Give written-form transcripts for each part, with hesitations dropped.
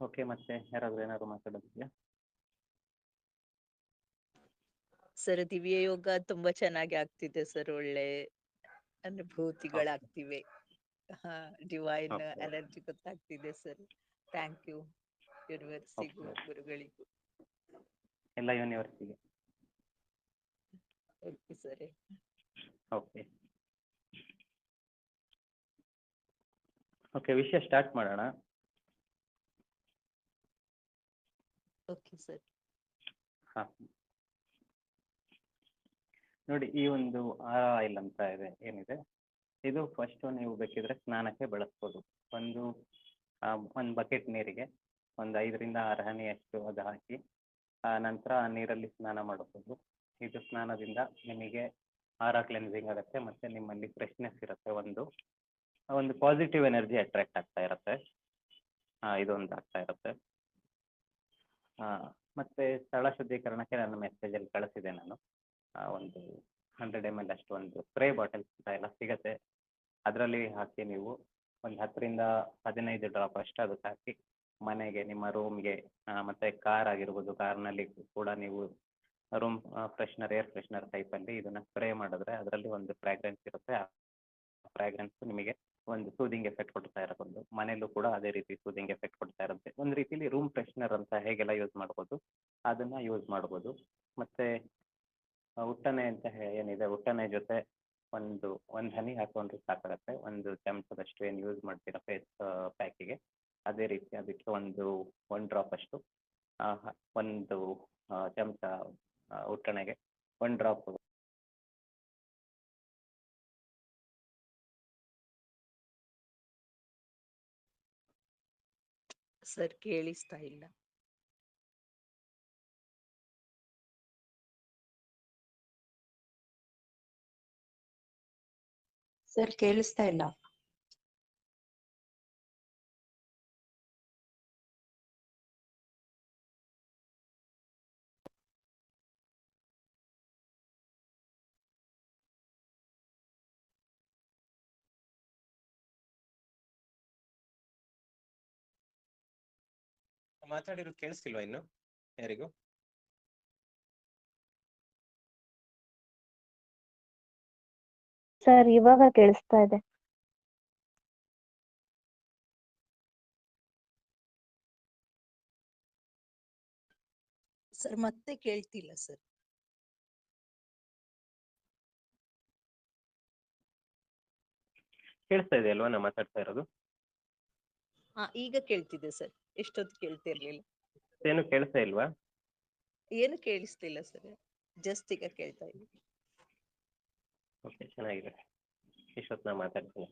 Okay, ಮತ್ತೆ ಯಾರಾದರೂ ಏನಾದ್ರು ಮಾತಾಡೋದಿದೆಯಾ? ಸರ್ ದಿವ್ಯ ಯೋಗ ತುಂಬಾ ಚೆನ್ನಾಗಿ ಆಗ್ತಿದೆ ಸರ್, ಒಳ್ಳೆ ಓಕೆ ಅನುಭೂತಿಗಳಾಗ್ತಿವೆ. ಹಾ, ಡಿವೈನ್ ಓಕೆ ಎನರ್ಜಿ ಗೊತ್ತಾಗ್ತಿದೆ ಸರ್. ಥ್ಯಾಂಕ್ ಯು ಯೂನಿವರ್ಸಿಗೂ ಓಕೆ ಗುರುಗಳಿಗೂ. ಎಲ್ಲ ಯೂನಿವರ್ಸಿಗೆ. Okay sir. ಓಕೆ ಓಕೆ, ವಿಷಯ ಸ್ಟಾರ್ಟ್ ಮಾಡೋಣ. Okay sir. ಹಾಂ, ನೋಡಿ, ಈ ಒಂದು ಆಯಿಲ್ ಅಂತ ಇದೆ ಏನಿದೆ, ಇದು ಫಸ್ಟು ನೀವು ಬೇಕಿದ್ರೆ ಸ್ನಾನಕ್ಕೆ ಬಳಸ್ಬೋದು. ಒಂದು ಬಕೆಟ್ ನೀರಿಗೆ ಒಂದು 5ರಿಂದ 6 ಹನಿಯಷ್ಟು ಅದು ಹಾಕಿ ನಂತರ ಆ ನೀರಲ್ಲಿ ಸ್ನಾನ ಮಾಡಬಹುದು. ಇದು ಸ್ನಾನದಿಂದ ನಿಮಗೆ ಆರ ಕ್ಲೆನ್ಸಿಂಗ್ ಆಗುತ್ತೆ ಮತ್ತು ನಿಮ್ಮಲ್ಲಿ ಫ್ರೆಶ್ನೆಸ್ ಇರುತ್ತೆ. ಒಂದು ಪಾಸಿಟಿವ್ ಎನರ್ಜಿ ಅಟ್ರಾಕ್ಟ್ ಆಗ್ತಾ ಇರುತ್ತೆ. ಇದೊಂದು ಆಗ್ತಾ ಇರುತ್ತೆ. ಮತ್ತು ಸ್ಥಳ ಶುದ್ಧೀಕರಣಕ್ಕೆ ನನ್ನ ಮೆಸೇಜಲ್ಲಿ ಕಳಿಸಿದೆ ನಾನು. ಒಂದು 100 ml ಅಷ್ಟು ಒಂದು ಸ್ಪ್ರೇ ಬಾಟಲ್ಸ್ ಅಂತ ಎಲ್ಲ ಸಿಗುತ್ತೆ, ಅದರಲ್ಲಿ ಹಾಕಿ ನೀವು ಒಂದು 10ರಿಂದ 15 ಡ್ರಾಪ್ ಅಷ್ಟು ಅದಕ್ಕೆ ಹಾಕಿ ಮನೆಗೆ, ನಿಮ್ಮ ರೂಮ್ಗೆ, ಮತ್ತು ಕಾರ್ ಆಗಿರ್ಬೋದು, ಕಾರ್ನಲ್ಲಿ ಕೂಡ ನೀವು ರೂಮ್ ಫ್ರೆಶ್ನರ್, ಏರ್ ಫ್ರೆಶ್ನರ್ ಟೈಪಲ್ಲಿ ಇದನ್ನು ಸ್ಪ್ರೇ ಮಾಡಿದ್ರೆ ಅದರಲ್ಲಿ ಒಂದು ಫ್ರ್ಯಾಗ್ರೆನ್ಸ್ ಇರುತ್ತೆ. ಆ ಫ್ರ್ಯಾಗ್ರೆನ್ಸ್ ನಿಮಗೆ ಒಂದು ಸೂದಿಂಗ್ ಎಫೆಕ್ಟ್ ಕೊಡ್ತಾ ಇರೋದು. ಮನೆಯಲ್ಲೂ ಕೂಡ ಅದೇ ರೀತಿ ಸೂದಿಂಗ್ ಎಫೆಕ್ಟ್ ಕೊಡ್ತಾ ಇರುತ್ತೆ. ಒಂದು ರೀತಿಲಿ ರೂಮ್ ಫ್ರೆಶ್ನರ್ ಅಂತ ಹೇಗೆಲ್ಲ ಯೂಸ್ ಮಾಡ್ಬೋದು ಅದನ್ನು ಯೂಸ್ ಮಾಡ್ಬೋದು. ಮತ್ತು ಉಟ್ಟನೆ ಅಂತ ಏನಿದೆ, ಉಟ್ಟನೆ ಜೊತೆ ಒಂದು ಹನಿ ಹಾಕೊಂಡ್ರೆ ಸಾಕಾಗುತ್ತೆ. ಒಂದು ಚಮಚದಷ್ಟು ಏನು ಯೂಸ್ ಮಾಡ್ತೀರಾ ಫೇಸ್ ಪ್ಯಾಕಿಗೆ, ಅದೇ ರೀತಿ ಅದಕ್ಕೆ ಒಂದು ಡ್ರಾಪ್ ಅಷ್ಟು, ಒಂದು ಚಮಚ ಉಟ್ಟಣೆಗೆ 1 ಡ್ರಾಪ್ ಸರ್ ಕೇಳಿಸ್ತಾ ಇಲ್ಲ. ಸರ್ ಕೇಳಿಸ್ತಾ ಇಲ್ಲ. ಮಾತಾಡಿರೋದು ಕೇಳಿಸ್ತಿಲ್ವಾ ಇನ್ನು ಯಾರಿಗೂ? ಸರ್ ಇವಾಗ ಕೇಳಿಸ್ತಾ ಇದೆ. ಸರ್ ಮತ್ತೆ ಕೇಳ್ತಿಲ್ಲ ಸರ್. ಕೇಳಿಸ್ತಾ ಇದೆ ಅಲ್ವಾ ನಾನು ಮಾತಾಡ್ತಾ ಇರೋದು? ಈಗ ಕೇಳ್ತಿದೆ ಸರ್, ಎಷ್ಟೊತ್ತು ಕೇಳ್ತಿರ್ಲಿಲ್ಲ. ಏನು ಕೇಳಿಸ್ತಾ ಇಲ್ವಾ? ಏನು ಕೇಳಿಸ್ತಿಲ್ಲ ಸರ್, ಜಸ್ಟ್ ಈಗ ಕೇಳ್ತಾ ಇದ್ದೀನಿ. ಓಕೆ, ಚೆನ್ನಾಗಿದೆ. ಇಷ್ಟೊತ್ತು ನಾನು ಮಾತಾಡ್ತೀನಿ,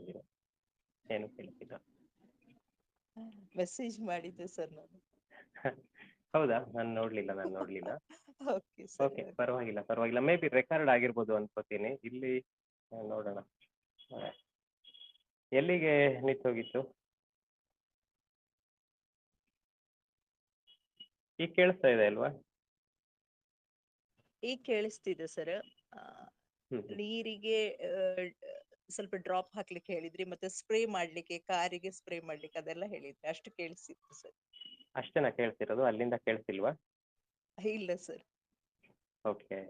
ಏನು ಕೇಳ್ತಿಲ್ಲ. ಮೆಸೇಜ್ ಮಾಡಿದ್ದೆ ಸರ್ ನಾನು. ಹೌದಾ? ನಾನು ನೋಡಲಿಲ್ಲ. Okay sir. ಓಕೆ, ಪರವಾಗಿಲ್ಲ. ಮೇ ಬಿ ರೆಕಾರ್ಡ್ ಆಗಿರ್ಬೋದು ಅನ್ಕೋತೀನಿ. ಇಲ್ಲಿ ನೋಡೋಣ, ಎಲ್ಲಿಗೆ ನಿಂತೋಗಿತ್ತು? ಈಗ ಕೇಳಿಸ್ತಾ ಇದೆ ಅಲ್ವಾ? ಈಗ ಕೇಳಿಸ್ತಿದೆ ಸರ್. ನೀರಿಗೆ ಸ್ವಲ್ಪ ಡ್ರಾಪ್ ಹಾಕ್ಲಿಕ್ಕೆ ಹೇಳಿದ್ರಿ, ಮತ್ತೆ ಸ್ಪ್ರೇ ಮಾಡ್ಲಿಕ್ಕೆ, ಕಾರಿಗೆ ಸ್ಪ್ರೇ ಮಾಡ್ಲಿಕ್ಕೆ ಅದೆಲ್ಲ ಹೇಳಿದ್ರಿ, ಅಷ್ಟು ಕೇಳಿಸಿತ್ತು ಸರ್. ಅಷ್ಟೇನಾ ಕೇಳ್ತಿರೋದು? ಅಲ್ಲಿಂದ ಕೇಳಿಸ್ತಿಲ್ವಾ? ಇಲ್ಲ ಸರ್. ಓಕೆ.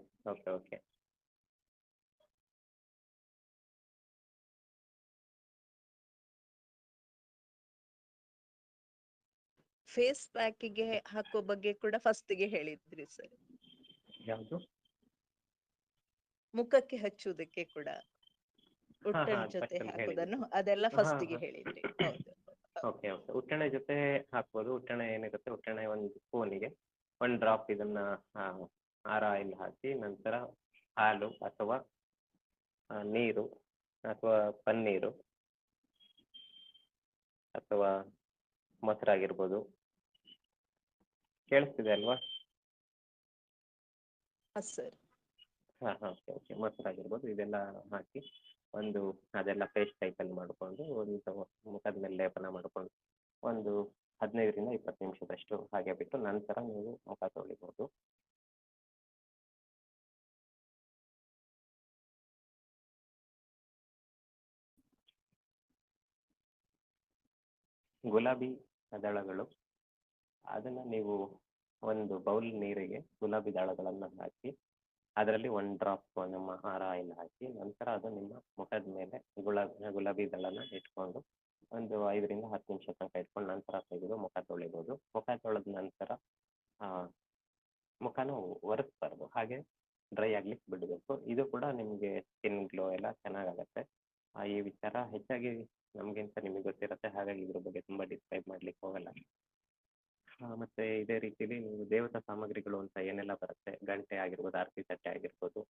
ಫೇಸ್ ಪ್ಯಾಕಿಗೆ ಹಾಕೋ ಬಗ್ಗೆ ಕೂಡ ಫಸ್ಟಿಗೆ ಹೇಳಿದ್ರಿ ಸರ್. ಯಾವುದು? ಮುಖಕ್ಕೆ ಹಚ್ಚುವುದಕ್ಕೆ ಕೂಡ ಉಟ್ಟನ್ ಜೊತೆ ಹಾಕೋದನ್ನು ಅದೆಲ್ಲ ಫಸ್ಟಿಗೆ ಹೇಳಿದ್ರಿ. ಹೌದು. ಓಕೆ. ಉಟ್ಟಣೆ ಜೊತೆ ಹಾಕ್ಬೋದು. ಉಟ್ಟಣೆ ಏನಿರುತ್ತೆ, ಉಟ್ಟಣೆ ಒಂದು ಸ್ಪೂನಿಗೆ 1 ಡ್ರಾಪ್ ಇದನ್ನ ಆರ ಆಯಿಲ್ ಹಾಕಿ, ನಂತರ ಹಾಲು ಅಥವಾ ನೀರು ಅಥವಾ ಪನ್ನೀರು ಅಥವಾ ಮೊಸರಾಗಿರ್ಬೋದು. ಕೇಳಿಸ್ತಿದೆ ಅಲ್ವಾ? ಸರ್. ಓಕೆ. ಮೊಸರಾಗಿರ್ಬೋದು, ಇದೆಲ್ಲ ಹಾಕಿ ಅದೆಲ್ಲ ಪೇಸ್ಟ್ ಟೈಪಲ್ಲಿ ಮಾಡಿಕೊಂಡು ಮುಖದ ಮೇಲೆ ಲೇಪನ ಮಾಡಿಕೊಂಡು ಒಂದು 15ರಿಂದ 20 ನಿಮಿಷದಷ್ಟು ಹಾಗೆ ಬಿಟ್ಟು ನಂತರ ನೀವು ಮುಖ ತೊಳಿಬೋದು. ಗುಲಾಬಿ ದಳಗಳು ಅದನ್ನ ನೀವು ಒಂದು ಬೌಲ್ ನೀರಿಗೆ ಗುಲಾಬಿ ದಳಗಳನ್ನು ಹಾಕಿ ಅದರಲ್ಲಿ 1 ಡ್ರಾಪ್ ನಮ್ಮ ಹಾರ ಆಯಿಲ್ ಹಾಕಿ ನಂತರ ಅದು ನಿಮ್ಮ ಮುಖದ ಮೇಲೆ ಗುಲಾಬಿ ದಳನ ಇಟ್ಕೊಂಡು ಒಂದು 5ರಿಂದ 10 ನಿಮಿಷ ತನಕ ಇಟ್ಕೊಂಡು ನಂತರ ತೆಗೆದು ಮುಖ ತೊಳಿಬೋದು. ಮುಖ ತೊಳೆದ ನಂತರ ಆ, ಮುಖನ ಒರೆಸ್ಬಾರ್ದು, ಹಾಗೆ ಡ್ರೈ ಆಗ್ಲಿಕ್ಕೆ ಬಿಡಬೇಕು. ಇದು ಕೂಡ ನಿಮಗೆ ಸ್ಕಿನ್ ಗ್ಲೋ ಎಲ್ಲ ಚೆನ್ನಾಗಾಗತ್ತೆ. ಈ ವಿಚಾರ ಹೆಚ್ಚಾಗಿ ನಮಗಿಂತ ನಿಮಗೆ ಗೊತ್ತಿರುತ್ತೆ, ಹಾಗಾಗಿ ಇದ್ರ ಬಗ್ಗೆ ತುಂಬ ಡಿಸ್ಕ್ರೈಬ್ ಮಾಡ್ಲಿಕ್ಕೆ ಹೋಗಲ್ಲ. ಮತ್ತೆ ಇದೇ ರೀತಿಲಿ ನೀವು ದೇವತಾ ಸಾಮಗ್ರಿಗಳು ಅಂತ ಏನೆಲ್ಲ ಬರುತ್ತೆ, ಗಂಟೆ ಆಗಿರ್ಬೋದು, ಆರತಿ ತಟ್ಟೆ ಆಗಿರ್ಬೋದು,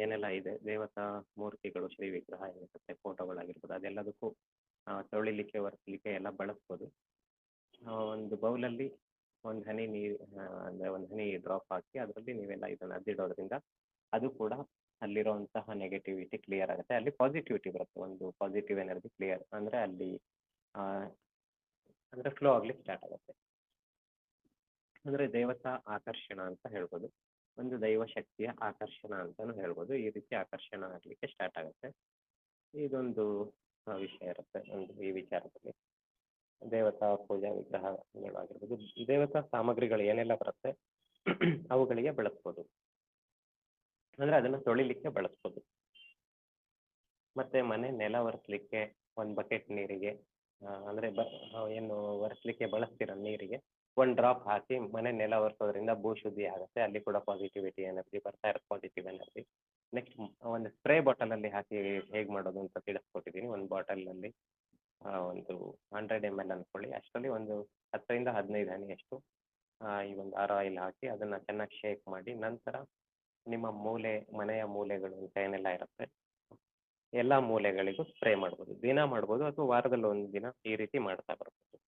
ಏನೆಲ್ಲ ಇದೆ ದೇವತಾ ಮೂರ್ತಿಗಳು, ಶ್ರೀ ವಿಗ್ರಹ ಏನಿರುತ್ತೆ, ಫೋಟೋಗಳಾಗಿರ್ಬೋದು, ಅದೆಲ್ಲದಕ್ಕೂ ತೊಳಿಲಿಕ್ಕೆ ಒರೆಸ್ಲಿಕ್ಕೆ ಎಲ್ಲ ಬಳಸ್ಬೋದು. ಒಂದು ಬೌಲಲ್ಲಿ ಒಂದು ಹನಿ ನೀರು ಅಂದರೆ ಒಂದು ಹನಿ ಡ್ರಾಪ್ ಹಾಕಿ ಅದರಲ್ಲಿ ನೀವೆಲ್ಲ ಇದನ್ನು ಅದ್ದಿಡೋದ್ರಿಂದ ಅದು ಕೂಡ ಅಲ್ಲಿರುವಂತಹ ನೆಗೆಟಿವಿಟಿ ಕ್ಲಿಯರ್ ಆಗುತ್ತೆ, ಅಲ್ಲಿ ಪಾಸಿಟಿವಿಟಿ ಬರುತ್ತೆ. ಒಂದು ಪಾಸಿಟಿವ್ ಎನರ್ಜಿ ಕ್ಲಿಯರ್ ಅಂದರೆ ಅಲ್ಲಿ ಅಂದರೆ ಫ್ಲೋ ಆಗ್ಲಿಕ್ಕೆ ಸ್ಟಾರ್ಟ್ ಆಗುತ್ತೆ. ಅಂದರೆ ದೇವತಾ ಆಕರ್ಷಣ ಅಂತ ಹೇಳ್ಬೋದು, ಒಂದು ದೈವ ಶಕ್ತಿಯ ಆಕರ್ಷಣ ಅಂತಲೂ ಹೇಳ್ಬೋದು. ಈ ರೀತಿ ಆಕರ್ಷಣ ಆಗಲಿಕ್ಕೆ ಸ್ಟಾರ್ಟ್ ಆಗುತ್ತೆ. ಇದೊಂದು ವಿಷಯ ಇರುತ್ತೆ ಒಂದು ಈ ವಿಚಾರದಲ್ಲಿ. ದೇವತಾ ಪೂಜಾ ವಿಗ್ರಹಗಳು ಆಗಿರ್ಬೋದು, ದೇವತಾ ಸಾಮಗ್ರಿಗಳು ಏನೆಲ್ಲ ಬರುತ್ತೆ ಅವುಗಳಿಗೆ ಬಳಸ್ಬೋದು, ಅಂದರೆ ಅದನ್ನು ತೊಳಿಲಿಕ್ಕೆ ಬಳಸ್ಬೋದು. ಮತ್ತೆ ಮನೆ ನೆಲ ಒರೆಸ್ಲಿಕ್ಕೆ 1 ಬಕೆಟ್ ನೀರಿಗೆ ಅಂದರೆ ಏನು ಒರೆಸ್ಲಿಕ್ಕೆ ಬಳಸ್ತಿರೋ ನೀರಿಗೆ 1 ಡ್ರಾಪ್ ಹಾಕಿ ಮನೆ ನೆಲ ಒರೆಸೋದ್ರಿಂದ ಭೂಶುದ್ಧಿ ಆಗುತ್ತೆ, ಅಲ್ಲಿ ಕೂಡ ಪಾಸಿಟಿವಿಟಿ ಎನರ್ಜಿ ಬರ್ತಾ ಇರುತ್ತೆ, ಪಾಸಿಟಿವ್ ಎನರ್ಜಿ. ನೆಕ್ಸ್ಟ್ ಒಂದು ಸ್ಪ್ರೇ ಬಾಟಲಲ್ಲಿ ಹಾಕಿ ಹೇಗೆ ಮಾಡೋದು ಅಂತ ತಿಳಿಸ್ಕೊಟ್ಟಿದ್ದೀನಿ. ಒಂದು ಬಾಟಲಲ್ಲಿ ಒಂದು 100 ml ಅಂದ್ಕೊಳ್ಳಿ, ಅಷ್ಟರಲ್ಲಿ ಒಂದು 10ರಿಂದ 15 ಹನಿಯಷ್ಟು ಈ ಒಂದು ಆಯಿಲ್ ಹಾಕಿ ಅದನ್ನು ಚೆನ್ನಾಗಿ ಶೇಕ್ ಮಾಡಿ ನಂತರ ನಿಮ್ಮ ಮನೆಯ ಮೂಲೆಗಳು ಅಂತ ಏನೆಲ್ಲ ಇರುತ್ತೆ ಎಲ್ಲ ಮೂಲೆಗಳಿಗೂ ಸ್ಪ್ರೇ ಮಾಡ್ಬೋದು. ದಿನ ಮಾಡ್ಬೋದು ಅಥವಾ ವಾರದಲ್ಲಿ 1 ದಿನ ಈ ರೀತಿ ಮಾಡ್ತಾ ಬರ್ಬೋದು.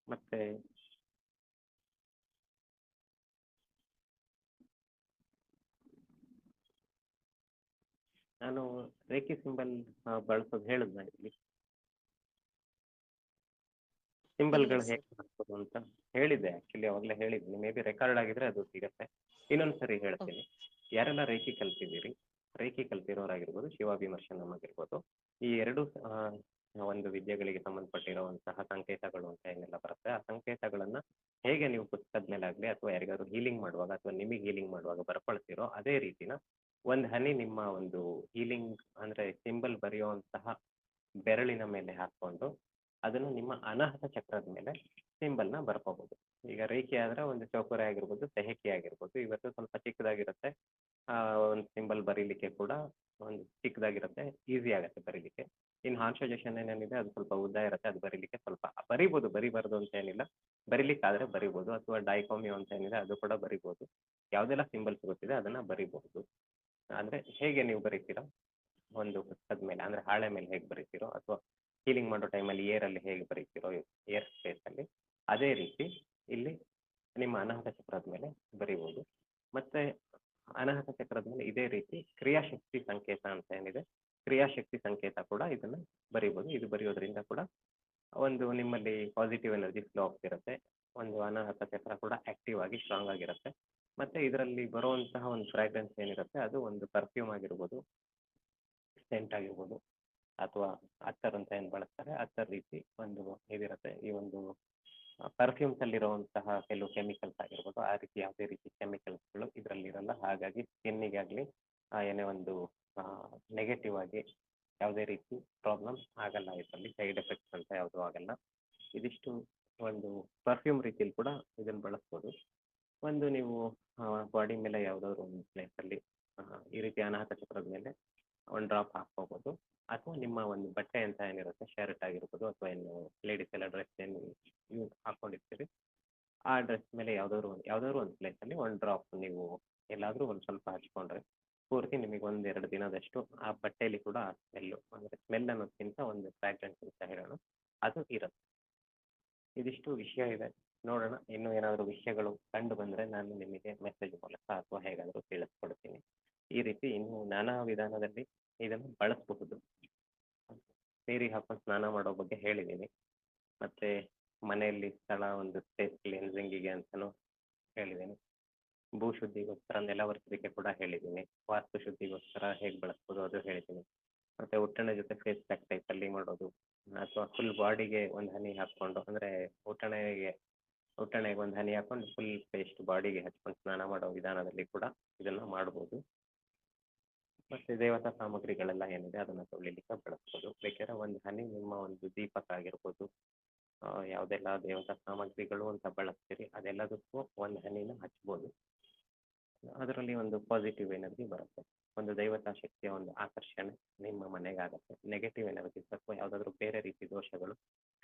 ಮತ್ತೆ ನಾನು ರೇಖಿ ಸಿಂಬಲ್ ಬಳಸೋದು ಹೇಳಿದ್ನ ಇಲ್ಲಿ, ಸಿಂಬಲ್ಗಳು ಇಲ್ಲ ಹೇಗೆ ಬಳಸೋದು ಅಂತ ಹೇಳಿದ್ದೆ. ಆ್ಯಕ್ಚುಲಿ ಅವಾಗಲೇ ಹೇಳಿದ್ದೀನಿ, ಮೇ ಬಿ ರೆಕಾರ್ಡ್ ಆಗಿದ್ರೆ ಅದು ಸಿಗುತ್ತೆ. ಇನ್ನೊಂದು ಸರಿ ಹೇಳ್ತೀನಿ. ಯಾರೆಲ್ಲ ರೇಖಿ ಕಲ್ತಿದ್ದೀರಿ, ರೇಖಿ ಕಲ್ತಿರೋರಾಗಿರ್ಬೋದು, ಶಿವಾಭಿಮರ್ಶನಂ ಆಗಿರ್ಬೋದು, ಈ ಎರಡು ಒಂದು ವಿದ್ಯೆಗಳಿಗೆ ಸಂಬಂಧಪಟ್ಟಿರುವಂತಹ ಸಂಕೇತಗಳು ಅಂತ ಏನೆಲ್ಲ ಬರುತ್ತೆ, ಆ ಸಂಕೇತಗಳನ್ನು ಹೇಗೆ ನೀವು ಪುಸ್ತಕದ ಮೇಲೆ ಆಗಲಿ ಅಥವಾ ಯಾರಿಗಾದ್ರು ಹೀಲಿಂಗ್ ಮಾಡುವಾಗ ಅಥವಾ ನಿಮಗೆ ಹೀಲಿಂಗ್ ಮಾಡುವಾಗ ಬರ್ಕೊಳ್ತೀರೋ ಅದೇ ರೀತಿನ ಒಂದು ಹನಿ ನಿಮ್ಮ ಒಂದು ಹೀಲಿಂಗ್ ಅಂದರೆ ಸಿಂಬಲ್ ಬರೆಯುವಂತಹ ಬೆರಳಿನ ಮೇಲೆ ಹಾಕ್ಕೊಂಡು ಅದನ್ನು ನಿಮ್ಮ ಅನಾಹತ ಚಕ್ರದ ಮೇಲೆ ಸಿಂಬಲ್ನ ಬರ್ಕೋಬೋದು. ಈಗ ರೇಖೆ ಆದರೆ ಒಂದು ಚೌಕರೆ ಆಗಿರ್ಬೋದು, ಸೆಹಕಿ ಆಗಿರ್ಬೋದು, ಇವತ್ತು ಸ್ವಲ್ಪ ಚಿಕ್ಕದಾಗಿರುತ್ತೆ, ಒಂದು ಸಿಂಬಲ್ ಬರೀಲಿಕ್ಕೆ ಕೂಡ ಒಂದು ಚಿಕ್ಕದಾಗಿರುತ್ತೆ, ಈಸಿ ಆಗುತ್ತೆ ಬರೀಲಿಕ್ಕೆ. ಇನ್ನು ಹಾನ್ಶೋಜೇಷನ್ ಏನೇನಿದೆ ಅದು ಸ್ವಲ್ಪ ಉದ್ದ ಇರುತ್ತೆ, ಅದು ಬರೀಲಿಕ್ಕೆ ಸ್ವಲ್ಪ ಬರಿಬೋದು, ಬರಿಬಾರ್ದು ಅಂತ ಏನಿಲ್ಲ, ಬರೀಲಿಕ್ಕಾದರೆ ಬರಿಬೋದು. ಅಥವಾ ಡೈಕೋಮಿಯೋ ಅಂತ ಏನಿದೆ ಅದು ಕೂಡ ಬರಿಬೋದು. ಯಾವುದೆಲ್ಲ ಸಿಂಬಲ್ಸ್ ಗೊತ್ತಿದೆ ಅದನ್ನು ಬರಿಬಹುದು. ಅಂದರೆ ಹೇಗೆ ನೀವು ಬರೀತೀರೋ ಒಂದು ಪುಸ್ತಕದ ಮೇಲೆ ಅಂದರೆ ಹಾಳೆ ಮೇಲೆ ಹೇಗೆ ಬರೀತೀರೋ ಅಥವಾ ಹೀಲಿಂಗ್ ಮಾಡೋ ಟೈಮಲ್ಲಿ ಏರಲ್ಲಿ ಹೇಗೆ ಬರೀತೀರೋ ಏರ್ ಸ್ಪೇಸಲ್ಲಿ, ಅದೇ ರೀತಿ ಇಲ್ಲಿ ನಿಮ್ಮ ಅನಾಹತ ಚಕ್ರದ ಮೇಲೆ ಬರಿಬೋದು. ಮತ್ತು ಅನಾಹತ ಚಕ್ರದ ಮೇಲೆ ಇದೇ ರೀತಿ ಕ್ರಿಯಾಶಕ್ತಿ ಸಂಕೇತ ಅಂತ ಏನಿದೆ, ಕ್ರಿಯಾಶಕ್ತಿ ಸಂಕೇತ ಕೂಡ ಇದನ್ನು ಬರಿಬೋದು. ಇದು ಬರೆಯೋದ್ರಿಂದ ಕೂಡ ಒಂದು ನಿಮ್ಮಲ್ಲಿ ಪಾಸಿಟಿವ್ ಎನರ್ಜಿ ಫ್ಲೋ ಆಗ್ತಿರುತ್ತೆ, ಒಂದು ಅನಾಹತ ಚಕ್ರ ಕೂಡ ಆ್ಯಕ್ಟಿವ್ ಆಗಿ ಸ್ಟ್ರಾಂಗ್ ಆಗಿರುತ್ತೆ. ಮತ್ತು ಇದರಲ್ಲಿ ಬರುವಂತಹ ಒಂದು ಫ್ರಾಗ್ರೆನ್ಸ್ ಏನಿರುತ್ತೆ ಅದು ಒಂದು ಪರ್ಫ್ಯೂಮ್ ಆಗಿರ್ಬೋದು, ಸೆಂಟ್ ಆಗಿರ್ಬೋದು, ಅಥವಾ ಅತ್ತರ್ ಅಂತ ಏನು ಬಳಸ್ತಾರೆ ಅತ್ತರ್ ರೀತಿ ಒಂದು ಇದಿರುತ್ತೆ. ಈ ಒಂದು ಪರ್ಫ್ಯೂಮ್ಸಲ್ಲಿರುವಂತಹ ಕೆಲವು ಕೆಮಿಕಲ್ಸ್ ಆಗಿರ್ಬೋದು, ಆ ರೀತಿ ಯಾವುದೇ ರೀತಿ ಕೆಮಿಕಲ್ಸ್ಗಳು ಇದರಲ್ಲಿ ಇರಲ್ಲ. ಹಾಗಾಗಿ ಸ್ಕಿನ್ನಿಗಾಗಲಿ ಏನೇ ಒಂದು ನೆಗೆಟಿವ್ ಆಗಿ ಯಾವುದೇ ರೀತಿ ಪ್ರಾಬ್ಲಮ್ ಆಗಲ್ಲ, ಇದರಲ್ಲಿ ಸೈಡ್ ಎಫೆಕ್ಟ್ಸ್ ಅಂತ ಯಾವುದೂ ಆಗಲ್ಲ. ಇದಿಷ್ಟು ಒಂದು ಪರ್ಫ್ಯೂಮ್ ರೀತಿಯಲ್ಲಿ ಕೂಡ ಇದನ್ನು ಬಳಸ್ಬೋದು. ಒಂದು ನೀವು ಬಾಡಿ ಮೇಲೆ ಯಾವುದಾದ್ರು ಒಂದು ಪ್ಲೇಸಲ್ಲಿ ಈ ರೀತಿ ಅನಾಹತ ಚಕ್ರದ ಮೇಲೆ 1 ಡ್ರಾಪ್ ಹಾಕ್ಕೋಬೋದು, ಅಥವಾ ನಿಮ್ಮ ಒಂದು ಬಟ್ಟೆ ಅಂತ ಏನಿರುತ್ತೆ ಶರ್ಟ್ ಆಗಿರ್ಬೋದು ಅಥವಾ ಏನು ಲೇಡೀಸ್ ಎಲ್ಲ ಡ್ರೆಸ್ ಏನು ಹಾಕ್ಕೊಂಡಿರ್ತೀರಿ ಆ ಡ್ರೆಸ್ ಮೇಲೆ ಯಾವುದಾದ್ರು ಒಂದು ಪ್ಲೇಸಲ್ಲಿ 1 ಡ್ರಾಪ್ ನೀವು ಎಲ್ಲಾದರೂ ಒಂದು ಸ್ವಲ್ಪ ಹಚ್ಕೊಂಡ್ರೆ ಪೂರ್ತಿ ನಿಮಗೆ 1-2 ದಿನದಷ್ಟು ಆ ಬಟ್ಟೆಯಲ್ಲಿ ಕೂಡ ಆ ಸ್ಮೆಲ್ಲು ಅಂದರೆ ಸ್ಮೆಲ್ ಅನ್ನೋದಕ್ಕಿಂತ ಒಂದು ಫ್ರಾಗ್ರೆನ್ಸ್ ಅಂತ ಹೇಳೋಣ ಅದು ಇರುತ್ತೆ. ಇದಿಷ್ಟು ವಿಷಯ ಇದೆ. ನೋಡೋಣ, ಇನ್ನೂ ಏನಾದರೂ ವಿಷಯಗಳು ಕಂಡು ಬಂದರೆ ನಾನು ನಿಮಗೆ ಮೆಸೇಜ್ ಮೂಲಕ ಅಥವಾ ಹೇಗಾದರೂ ತಿಳಿಸ್ಕೊಡ್ತೀನಿ. ಈ ರೀತಿ ಇನ್ನೂ ನಾನಾ ವಿಧಾನದಲ್ಲಿ ಇದನ್ನು ಬಳಸಬಹುದು. ನೀರಿಗೆ ಹಾಕೊಂಡು ಸ್ನಾನ ಮಾಡೋ ಬಗ್ಗೆ ಹೇಳಿದ್ದೀನಿ, ಮತ್ತು ಮನೆಯಲ್ಲಿ ಸ್ಥಳ ಒಂದು ಸ್ಪೇಸ್ ಕ್ಲೀನ್ಸಿಂಗಿಗೆ ಅಂತಲೂ ಹೇಳಿದ್ದೀನಿ. ಭೂಶುದ್ಧಿಗೋಸ್ಕರ ನೆಲ ಒರೆಸಲಿಕ್ಕೆ ಕೂಡ ಹೇಳಿದ್ದೀನಿ. ವಾಸ್ತು ಶುದ್ಧಿಗೋಸ್ಕರ ಹೇಗೆ ಬಳಸ್ಬೋದು ಅದು ಹೇಳಿದ್ದೀನಿ. ಮತ್ತು ಒಟ್ಟಣೆ ಜೊತೆ ಫೇಸ್ ಪ್ಯಾಕ್ ಟೈಪಲ್ಲಿ ಮಾಡೋದು ಅಥವಾ ಫುಲ್ ಬಾಡಿಗೆ ಒಂದು ಹನಿ ಹಾಕ್ಕೊಂಡು, ಅಂದರೆ ಔತಣೆಗೆ ಒಂದು ಹನಿ ಹಾಕೊಂಡು ಫುಲ್ ಪೇಸ್ಟ್ ಬಾಡಿಗೆ ಹಚ್ಕೊಂಡು ಸ್ನಾನ ಮಾಡೋ ವಿಧಾನದಲ್ಲಿ ಕೂಡ ಇದನ್ನು ಮಾಡ್ಬೋದು. ಮತ್ತು ದೇವತಾ ಸಾಮಗ್ರಿಗಳೆಲ್ಲ ಏನಿದೆ ಅದನ್ನು ತೊಳಿಲಿಕ್ಕೆ ಬಳಸ್ಬೋದು. ಬೇಕಾದ್ರೆ ಒಂದು ಹನಿ ನಿಮ್ಮ ಒಂದು ದೀಪಕ್ಕಾಗಿರ್ಬೋದು, ಯಾವುದೆಲ್ಲ ದೇವತಾ ಸಾಮಗ್ರಿಗಳು ಅಂತ ಬಳಸ್ತೀರಿ ಅದೆಲ್ಲದಕ್ಕೂ ಒಂದು ಹನಿನ ಹಚ್ಬೋದು. ಅದರಲ್ಲಿ ಒಂದು ಪಾಸಿಟಿವ್ ಎನರ್ಜಿ ಬರುತ್ತೆ, ಒಂದು ದೈವತಾ ಶಕ್ತಿಯ ಒಂದು ಆಕರ್ಷಣೆ ನಿಮ್ಮ ಮನೆಗಾಗುತ್ತೆ. ನೆಗೆಟಿವ್ ಎನರ್ಜೀಸ್ ಅಥವಾ ಯಾವುದಾದ್ರೂ ಬೇರೆ ರೀತಿ ದೋಷಗಳು,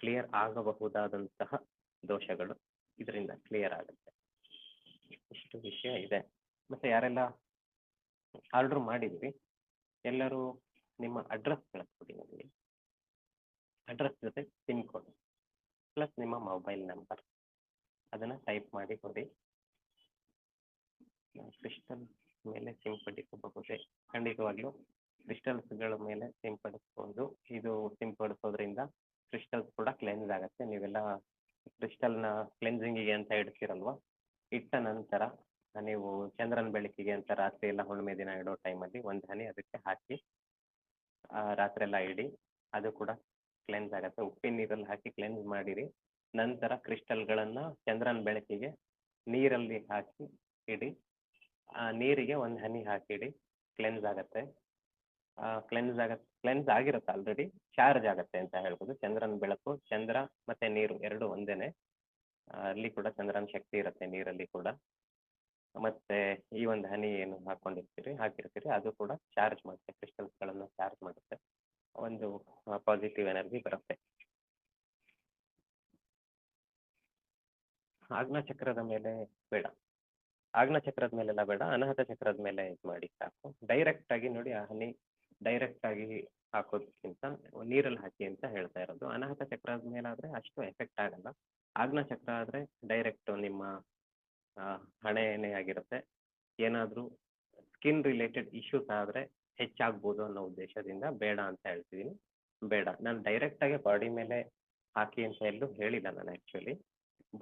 ಕ್ಲಿಯರ್ ಆಗಬಹುದಾದಂತಹ ದೋಷಗಳು ಇದರಿಂದ ಕ್ಲಿಯರ್ ಆಗುತ್ತೆ. ಇಷ್ಟು ವಿಷಯ ಇದೆ. ಮತ್ತು ಯಾರೆಲ್ಲ ಆರ್ಡ್ರ್ ಮಾಡಿದ್ವಿ ಎಲ್ಲರೂ ನಿಮ್ಮ ಅಡ್ರೆಸ್ ಕಳಿಸ್ಕೊಡಿ ನನಗೆ. ಅಡ್ರೆಸ್ ಜೊತೆ ಪಿನ್ ಕೋಡ್ ಪ್ಲಸ್ ನಿಮ್ಮ ಮೊಬೈಲ್ ನಂಬರ್ ಅದನ್ನು ಟೈಪ್ ಮಾಡಿ ಕೊಡಿ. ಕ್ರಿಸ್ಟಲ್ ಮೇಲೆ ಸಿಂಪಡಿಸಬಹುದೇ? ಖಂಡಿತವಾಗ್ಲೂ ಕ್ರಿಸ್ಟಲ್ಸ್ಗಳ ಮೇಲೆ ಸಿಂಪಡಿಸ್ಬೋದು. ಇದು ಸಿಂಪಡಿಸೋದ್ರಿಂದ ಕ್ರಿಸ್ಟಲ್ಸ್ ಕೂಡ ಕ್ಲೆನ್ಸ್ ಆಗುತ್ತೆ. ನೀವೆಲ್ಲ ಕ್ರಿಸ್ಟಲ್ನ ಕ್ಲೆನ್ಸಿಂಗಿಗೆ ಅಂತ ಇಡ್ತೀರಲ್ವ, ಇಟ್ಟ ನಂತರ ನೀವು ಚಂದ್ರನ ಬೆಳಕಿಗೆ ಅಂತ ರಾತ್ರಿ ಎಲ್ಲ ಹುಣ್ಣಿಮೆ ದಿನ ಇಡೋ ಟೈಮಲ್ಲಿ ಒಂದು ಹನಿ ಅದಕ್ಕೆ ಹಾಕಿ ರಾತ್ರಿ ಎಲ್ಲ ಇಡಿ, ಅದು ಕೂಡ ಕ್ಲೆನ್ಸ್ ಆಗುತ್ತೆ. ಉಪ್ಪಿನ ನೀರಲ್ಲಿ ಹಾಕಿ ಕ್ಲೆನ್ಸ್ ಮಾಡಿರಿ. ನಂತರ ಕ್ರಿಸ್ಟಲ್ಗಳನ್ನು ಚಂದ್ರನ ಬೆಳಕಿಗೆ ನೀರಲ್ಲಿ ಹಾಕಿ ಇಡಿ. ಆ ನೀರಿಗೆ ಒಂದು ಹನಿ ಹಾಕಿಡಿ, ಕ್ಲೆನ್ಸ್ ಆಗುತ್ತೆ. ಕ್ಲೆನ್ಸ್ ಆಗಿರುತ್ತೆ ಆಲ್ರೆಡಿ, ಚಾರ್ಜ್ ಆಗುತ್ತೆ ಅಂತ ಹೇಳ್ಬೋದು. ಚಂದ್ರನ ಬೆಳಕು, ಚಂದ್ರ ಮತ್ತು ನೀರು ಎರಡು ಒಂದೇನೆ. ಅಲ್ಲಿ ಕೂಡ ಚಂದ್ರನ ಶಕ್ತಿ ಇರುತ್ತೆ ನೀರಲ್ಲಿ ಕೂಡ. ಮತ್ತು ಈ ಒಂದು ಹನಿ ಏನು ಹಾಕಿರ್ತೀರಿ ಅದು ಕೂಡ ಚಾರ್ಜ್ ಮಾಡುತ್ತೆ, ಕ್ರಿಸ್ಟಲ್ಸ್ಗಳನ್ನು ಚಾರ್ಜ್ ಮಾಡುತ್ತೆ. ಒಂದು ಪಾಸಿಟಿವ್ ಎನರ್ಜಿ ಬರುತ್ತೆ. ಆಗ್ನ ಚಕ್ರದ ಮೇಲೆ ಬೇಡ, ಆಗ್ನ ಚಕ್ರದ ಮೇಲೆಲ್ಲ ಬೇಡ, ಅನಾಹತ ಚಕ್ರದ ಮೇಲೆ ಇದು ಮಾಡಿ ಸಾಕು. ಡೈರೆಕ್ಟಾಗಿ ನೋಡಿ, ಆ ಹನಿ ಡೈರೆಕ್ಟಾಗಿ ಹಾಕೋದಕ್ಕಿಂತ ನೀರಲ್ಲಿ ಹಾಕಿ ಅಂತ ಹೇಳ್ತಾ ಇರೋದು. ಅನಾಹತ ಚಕ್ರದ ಮೇಲಾದರೆ ಅಷ್ಟು ಎಫೆಕ್ಟ್ ಆಗಲ್ಲ. ಆಗ್ನ ಚಕ್ರ ಆದರೆ ಡೈರೆಕ್ಟು ನಿಮ್ಮ ಹಣೆನೇ ಆಗಿರುತ್ತೆ. ಏನಾದರೂ ಸ್ಕಿನ್ ರಿಲೇಟೆಡ್ ಇಶ್ಯೂಸ್ ಆದರೆ ಹೆಚ್ಚಾಗ್ಬೋದು ಅನ್ನೋ ಉದ್ದೇಶದಿಂದ ಬೇಡ ಅಂತ ಹೇಳ್ತಿದ್ದೀನಿ. ಬೇಡ, ನಾನು ಡೈರೆಕ್ಟಾಗಿ ಬಾಡಿ ಮೇಲೆ ಹಾಕಿ ಅಂತ ಎಲ್ಲೂ ಹೇಳಿಲ್ಲ ನಾನು. ಆ್ಯಕ್ಚುಲಿ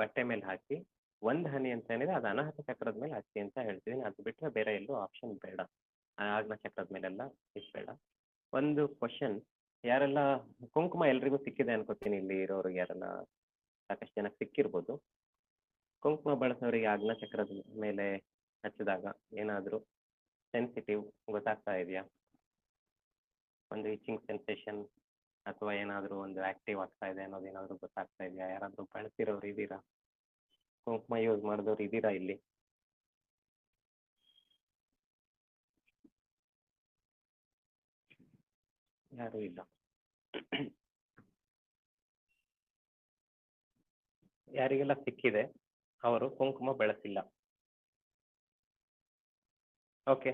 ಬಟ್ಟೆ ಮೇಲೆ ಹಾಕಿ ಒಂದು ಹನಿ ಅಂತ ಏನಿದೆ ಅದು ಅನಾಹತ ಚಕ್ರದ ಮೇಲೆ ಹಾಕಿ ಅಂತ ಹೇಳ್ತಿದ್ದೀನಿ. ಅದು ಬಿಟ್ಟರೆ ಬೇರೆ ಎಲ್ಲೂ ಆಪ್ಷನ್ ಬೇಡ. ಆಗ್ನ ಚಕ್ರದ ಮೇಲೆಲ್ಲ ಇದು ಬೇಡ. ಒಂದು ಕ್ವಶನ್, ಯಾರೆಲ್ಲ ಕುಂಕುಮ ಎಲ್ರಿಗೂ ಸಿಕ್ಕಿದೆ ಅನ್ಕೋತೀನಿ, ಇಲ್ಲಿ ಇರೋರಿಗೆ ಯಾರೆಲ್ಲ ಸಾಕಷ್ಟು ಜನಕ್ಕೆ ಸಿಕ್ಕಿರ್ಬೋದು. ಕುಂಕುಮ ಬಳಸೋರಿಗೆ ಆಗ್ನ ಚಕ್ರದ ಮೇಲೆ ಹಚ್ಚಿದಾಗ ಏನಾದರೂ ಸೆನ್ಸಿಟಿವ್ ಗೊತ್ತಾಗ್ತಾ ಇದೆಯಾ? ಒಂದು ಇಚಿಂಗ್ ಸೆನ್ಸೇಷನ್ ಅಥವಾ ಏನಾದರೂ ಒಂದು ಆ್ಯಕ್ಟಿವ್ ಆಗ್ತಾ ಇದೆ ಅನ್ನೋದೇನಾದರೂ ಗೊತ್ತಾಗ್ತಾ ಇದೆಯಾ? ಯಾರಾದರೂ ಬಳಸಿರೋರು ಇದ್ದೀರಾ? ಕುಂಕುಮ ಯೂಸ್ ಮಾಡಿದವ್ರು ಇದ್ದೀರಾ ಇಲ್ಲಿ? ಯಾರೂ ಇಲ್ಲ. ಯಾರಿಗೆಲ್ಲ ಸಿಕ್ಕಿದೆ ಅವರು ಕುಂಕುಮ ಬಳಸಿಲ್ಲ. ಓಕೆ,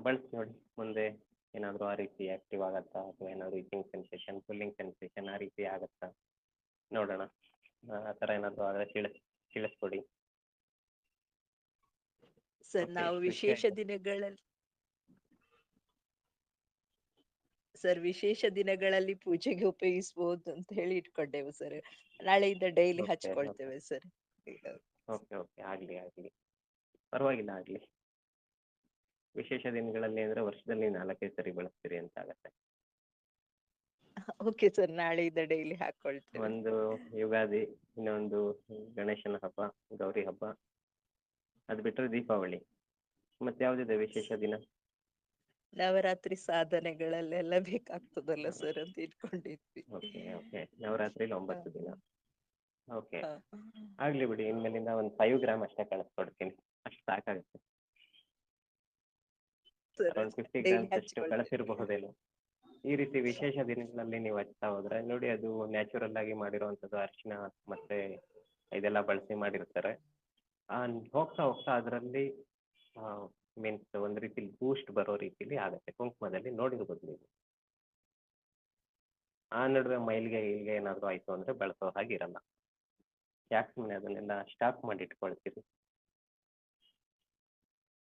ಬಳಸಿ ನೋಡಿ. ಮುಂದೆ ಏನಾದರೂ ಆ ರೀತಿ ಆ್ಯಕ್ಟಿವ್ ಆಗುತ್ತಾ ಅಥವಾ ಏನಾದರೂ ಇಚಿಂಗ್ ಸೆನ್ಸೇಷನ್, ಫುಲ್ಲಿಂಗ್ ಸೆನ್ಸೇಷನ್ ಆ ರೀತಿ ಆಗುತ್ತಾ ನೋಡೋಣ. ಆ ಥರ ಏನಾದರೂ ಆದರೆ ತಿಳಿಸ್ಕೊಡಿ. ಸರ್ Okay, ನಾವು ವಿಶೇಷ ದಿನಗಳಲ್ಲಿ ಪೂಜೆಗೆ ಉಪಯೋಗಿಸಬಹುದು ಅಂತ ಹೇಳಿ ಇಟ್ಕೊಂಡೆವು ಸರ್. ನಾಳೆಯಿಂದ ಡೈಲಿ Okay, ಹಚ್ಕೊಳ್ತೇವೆ ಸರ್. ಓಕೆ, ಆಗಲಿ ಪರವಾಗಿಲ್ಲ, ಆಗಲಿ. ವಿಶೇಷ ದಿನಗಳಲ್ಲಿ ಅಂದರೆ ವರ್ಷದಲ್ಲಿ 4 ಸರಿ ಬಳಸ್ತೀರಿ ಅಂತ ಆಗುತ್ತೆ. ಓಕೆ ಸರ್, ನಾಳೆಯಿಂದ ಡೈಲಿ ಹಾಕೊಳ್ತೇವೆ. ಒಂದು ಯುಗಾದಿ, ಇನ್ನೊಂದು ಗಣೇಶನ ಹಬ್ಬ, ಗೌರಿ ಹಬ್ಬ, ಅದು ಬಿಟ್ಟರೆ ದೀಪಾವಳಿ. ಮತ್ತೆ ಯಾವುದಿದೆ ವಿಶೇಷ ದಿನ? ನವರಾತ್ರಿ ಸಾಧನೆಗಳಲ್ಲೆಲ್ಲ ಬೇಕಾಗ್ತದಲ್ಲ ಸರ್ ಅಂತ ಇಟ್ಕೊಂಡಿದ್ವಿ. ಓಕೆ, ನವರಾತ್ರಿಲಿ 9 ದಿನ. ಓಕೆ, ಹಾ. ಆಗಲಿ ಬಿಡಿ. ಇನ್ಮೇಲಿಂದ ಒಂದು 5 ಗ್ರಾಮ್ ಅಷ್ಟೇ ಕಳಿಸ್ಕೊಡ್ತೀನಿ, ಅಷ್ಟು ಸಾಕಾಗುತ್ತೆ. ಸರ್ ಅರೌಂಡ್ 50 ಡೈಲಿ ಗ್ರಾಮ್ಸ್ ಅಷ್ಟು ಕಳಿಸಿರಬಹುದೇನೋ. ಈ ರೀತಿ ವಿಶೇಷ ದಿನಗಳಲ್ಲಿ ನೀವು ಹಚ್ತಾ ಹೋದ್ರೆ ನೋಡಿ, ಅದು ನ್ಯಾಚುರಲ್ ಆಗಿ ಮಾಡಿರುವಂಥದ್ದು ಅರಿಶಿನ ಮತ್ತೆ ಇದೆಲ್ಲ ಬಳಸಿ ಮಾಡಿರ್ತಾರೆ. ಹೋಗ್ತಾ ಅದರಲ್ಲಿ ಮೀನ್ಸ್ ಒಂದು ರೀತಿ ಬೂಸ್ಟ್ ಬರೋ ರೀತಿಲಿ ಆಗುತ್ತೆ. ಕುಂಕುಮದಲ್ಲಿ ನೋಡಿರ್ಬೋದು ನೀವು. ಆ ನಡುವೆ ಮೈಲಿಗೆ ಏನಾದರೂ ಆಯಿತು ಅಂದರೆ ಬಳಸೋ ಹಾಗಿರಲ್ಲ. ಯಾಕೆ ಸುಮ್ಮನೆ ಅದನ್ನೆಲ್ಲ ಸ್ಟಾಕ್ ಮಾಡಿ ಇಟ್ಕೊಳ್ತೀರಿ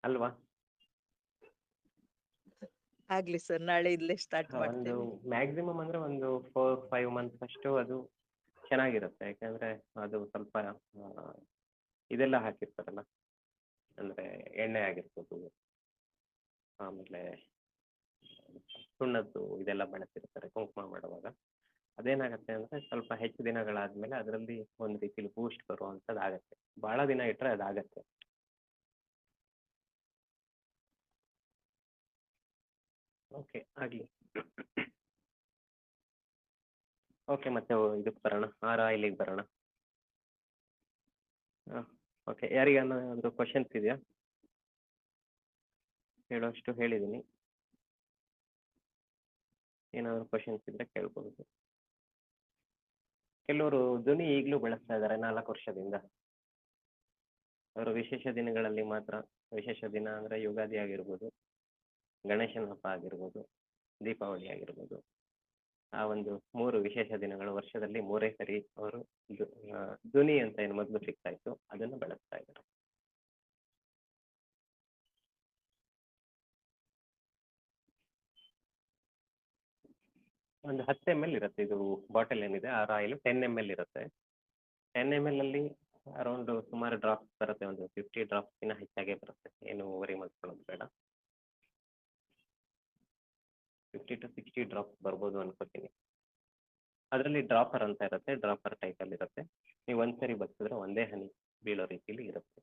ಅಲ್ವಾ? ಆಗ್ಲಿ ಸರ್, ನಾಳೆ ಇಲ್ಲೇ ಸ್ಟಾರ್ಟ್ ಒಂದು ಮಾಡ್ತೇವೆ. ಮ್ಯಾಕ್ಸಿಮಮ್ ಅಂದರೆ ಒಂದು 4-5 ಮಂತ್ಸ್ ಅಷ್ಟು ಅದು ಚೆನ್ನಾಗಿರುತ್ತೆ. ಯಾಕಂದರೆ ಅದು ಸ್ವಲ್ಪ ಇದೆಲ್ಲ ಹಾಕಿರ್ತಾರಲ್ಲ, ಅಂದರೆ ಎಣ್ಣೆ ಆಗಿರ್ಬೋದು, ಆಮೇಲೆ ಸುಣ್ಣದ್ದು ಇದೆಲ್ಲ ಬಳಸಿರ್ತಾರೆ ಕುಂಕುಮ ಮಾಡುವಾಗ. ಅದೇನಾಗುತ್ತೆ ಅಂದರೆ ಸ್ವಲ್ಪ ಹೆಚ್ಚು ದಿನಗಳಾದಮೇಲೆ ಅದರಲ್ಲಿ ಒಂದು ರೀತಿಲಿ ಬೂಸ್ಟ್ ಬರುವಂಥದ್ದು ಆಗುತ್ತೆ. ಭಾಳ ದಿನ ಇಟ್ಟರೆ ಅದಾಗತ್ತೆ. ಓಕೆ, ಆಗಲಿ. ಓಕೆ, ಮತ್ತೆ ಇದಕ್ಕೆ ಬರೋಣ, ಆಯಿಲಿಗೆ ಬರೋಣ. ಹಾಂ, ಓಕೆ. ಯಾರಿಗಾದ್ರೂ ಕ್ವಶನ್ಸ್ ಇದೆಯಾ? ಹೇಳೋಷ್ಟು ಹೇಳಿದ್ದೀನಿ. ಏನಾದರೂ ಕ್ವಶನ್ಸ್ ಇದ್ದರೆ ಕೇಳ್ಬೋದು. ಕೆಲವರು ಧ್ವನಿ ಈಗಲೂ ಬಳಸ್ತಾ ಇದ್ದಾರೆ 4 ವರ್ಷದಿಂದ. ಅವರು ವಿಶೇಷ ದಿನಗಳಲ್ಲಿ ಮಾತ್ರ, ವಿಶೇಷ ದಿನ ಅಂದರೆ ಯುಗಾದಿ ಆಗಿರ್ಬೋದು, ಗಣೇಶನ ಹಬ್ಬ ಆಗಿರ್ಬೋದು, ದೀಪಾವಳಿ ಆಗಿರ್ಬೋದು, ಆ ಒಂದು 3 ವಿಶೇಷ ದಿನಗಳು ವರ್ಷದಲ್ಲಿ 3 ಸರಿ ಅವರು ಧ್ವನಿ ಅಂತ ಏನು ಮೊದಲು ಸಿಗ್ತಾ ಇತ್ತು ಅದನ್ನು ಬಳಸ್ತಾ ಇದ್ದಾರೆ. ಒಂದು 10 ml ಇರುತ್ತೆ ಇದು ಬಾಟಲ್ ಏನಿದೆ, ಆಯಿಲ್ 10 ml ಇರುತ್ತೆ. 10 ml ಅಲ್ಲಿ ಅರೌಂಡ್ ಸುಮಾರು ಡ್ರಾಪ್ಸ್ ಬರುತ್ತೆ, ಒಂದು 50 ಡ್ರಾಪ್ಸ್ಗಿನ್ನ ಹೆಚ್ಚಾಗೇ ಬರುತ್ತೆ. ಏನು ವರಿ ಮಾಡ್ಕೊಳ್ಳೋದು ಬೇಡ. 50 to 60 ಡ್ರಾಪ್ಸ್ ಬರ್ಬೋದು ಅನ್ಕೋತೀನಿ. ಅದರಲ್ಲಿ ಡ್ರಾಪರ್ ಅಂತ ಇರುತ್ತೆ, ಡ್ರಾಪರ್ ಟೈಪಲ್ಲಿ ಇರುತ್ತೆ. ನೀವು ಒಂದ್ಸರಿ ಬಗ್ಸಿದ್ರೆ ಒಂದೇ ಹನಿ ಬೀಳೋ ರೀತಿಲಿ ಇರುತ್ತೆ.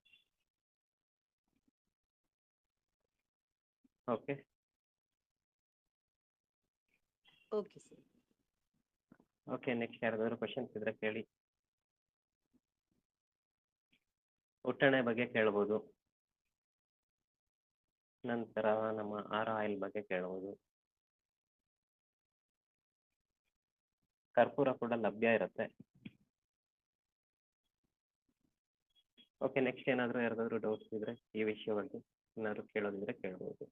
Okay, okay sir. Okay. Next ಯಾರಾದರೂ ಕ್ವಶನ್ಸ್ ಇದ್ರೆ ಕೇಳಿ. ಒಟ್ಟಣೆ ಬಗ್ಗೆ ಕೇಳ್ಬೋದು, ನಂತರ ನಮ್ಮ ಆಯಿಲ್ ಬಗ್ಗೆ ಕೇಳ್ಬೋದು. ಕರ್ಪೂರ ಕೂಡ ಲಭ್ಯ ಇರುತ್ತೆ. ಓಕೆ, ನೆಕ್ಸ್ಟ್ ಏನಾದರೂ ಯಾರಿಗಾದ್ರೂ ಡೌಟ್ಸ್ ಇದ್ರೆ ಈ ವಿಷಯ ಬಗ್ಗೆ ಏನಾದರೂ ಕೇಳೋದಿದ್ರೆ ಕೇಳ್ಬೋದು.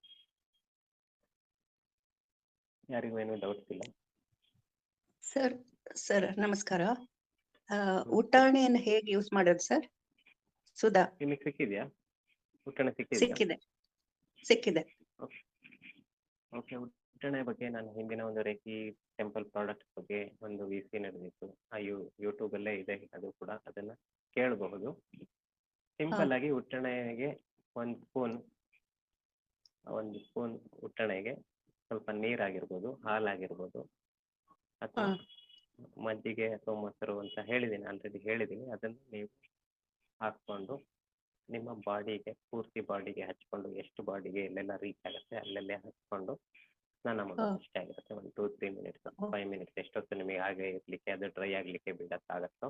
ಯಾರಿಗೂ ಏನೂ ಡೌಟ್ಸ್ ಇಲ್ಲ? ಸರ್ ನಮಸ್ಕಾರ. ಉಟ್ಟಾಣೆಯನ್ನು ಹೇಗೆ ಯೂಸ್ ಮಾಡೋದು ಸರ್? ಸುಧಾ. ನಿಮಗೆ ಸಿಕ್ಕಿದೆಯಾ? ಉಟ್ಟಣೆ ಸಿಕ್ಕಿದೆಯಾ? ಸಿಕ್ಕಿದೆ. ಓಕೆ, ಉಟ್ಟಣೆ ಬಗ್ಗೆ ನಾನು ಹಿಂದಿನ ಒಂದು ರೇಖಿ ಟೆಂಪಲ್ ಪ್ರಾಡಕ್ಟ್ ಬಗ್ಗೆ ಒಂದು VC ನಡೆದಿತ್ತು. ಯೂಟ್ಯೂಬಲ್ಲೇ ಇದೆ ಅದು ಕೂಡ, ಅದನ್ನು ಕೇಳಬಹುದು. ಸಿಂಪಲ್ ಆಗಿ ಉಟ್ಟಣೆಗೆ ಒಂದು ಸ್ಪೂನ್ ಉಟ್ಟಣೆಗೆ ಸ್ವಲ್ಪ ನೀರಾಗಿರ್ಬೋದು, ಹಾಲಾಗಿರ್ಬೋದು, ಅಥವಾ ಮಜ್ಜಿಗೆ ಅಥವಾ ಮೊಸರು ಅಂತ ಆಲ್ರೆಡಿ ಹೇಳಿದ್ದೀನಿ. ಅದನ್ನು ನೀವು ಹಾಕ್ಕೊಂಡು ನಿಮ್ಮ ಬಾಡಿಗೆ, ಪೂರ್ತಿ ಬಾಡಿಗೆ ಹಚ್ಕೊಂಡು, ಎಷ್ಟು ಬಾಡಿಗೆ ಎಲ್ಲೆಲ್ಲ ರೀಚ್ ಆಗುತ್ತೆ ಅಲ್ಲೆಲ್ಲೇ ಹಚ್ಕೊಂಡು ಸ್ನಾನ ಮಾಡೋದು ಅಷ್ಟೇ ಆಗಿರುತ್ತೆ. ಒಂದು 2-3 ಮಿನಿಟ್ಸ್ 5 ಮಿನಿಟ್ಸ್ ಎಷ್ಟೊತ್ತು ನಿಮಗೆ ಹಾಗೆ ಇರಲಿಕ್ಕೆ, ಅದು ಡ್ರೈ ಆಗಲಿಕ್ಕೆ ಬಿಡೋಕ್ಕಾಗತ್ತೋ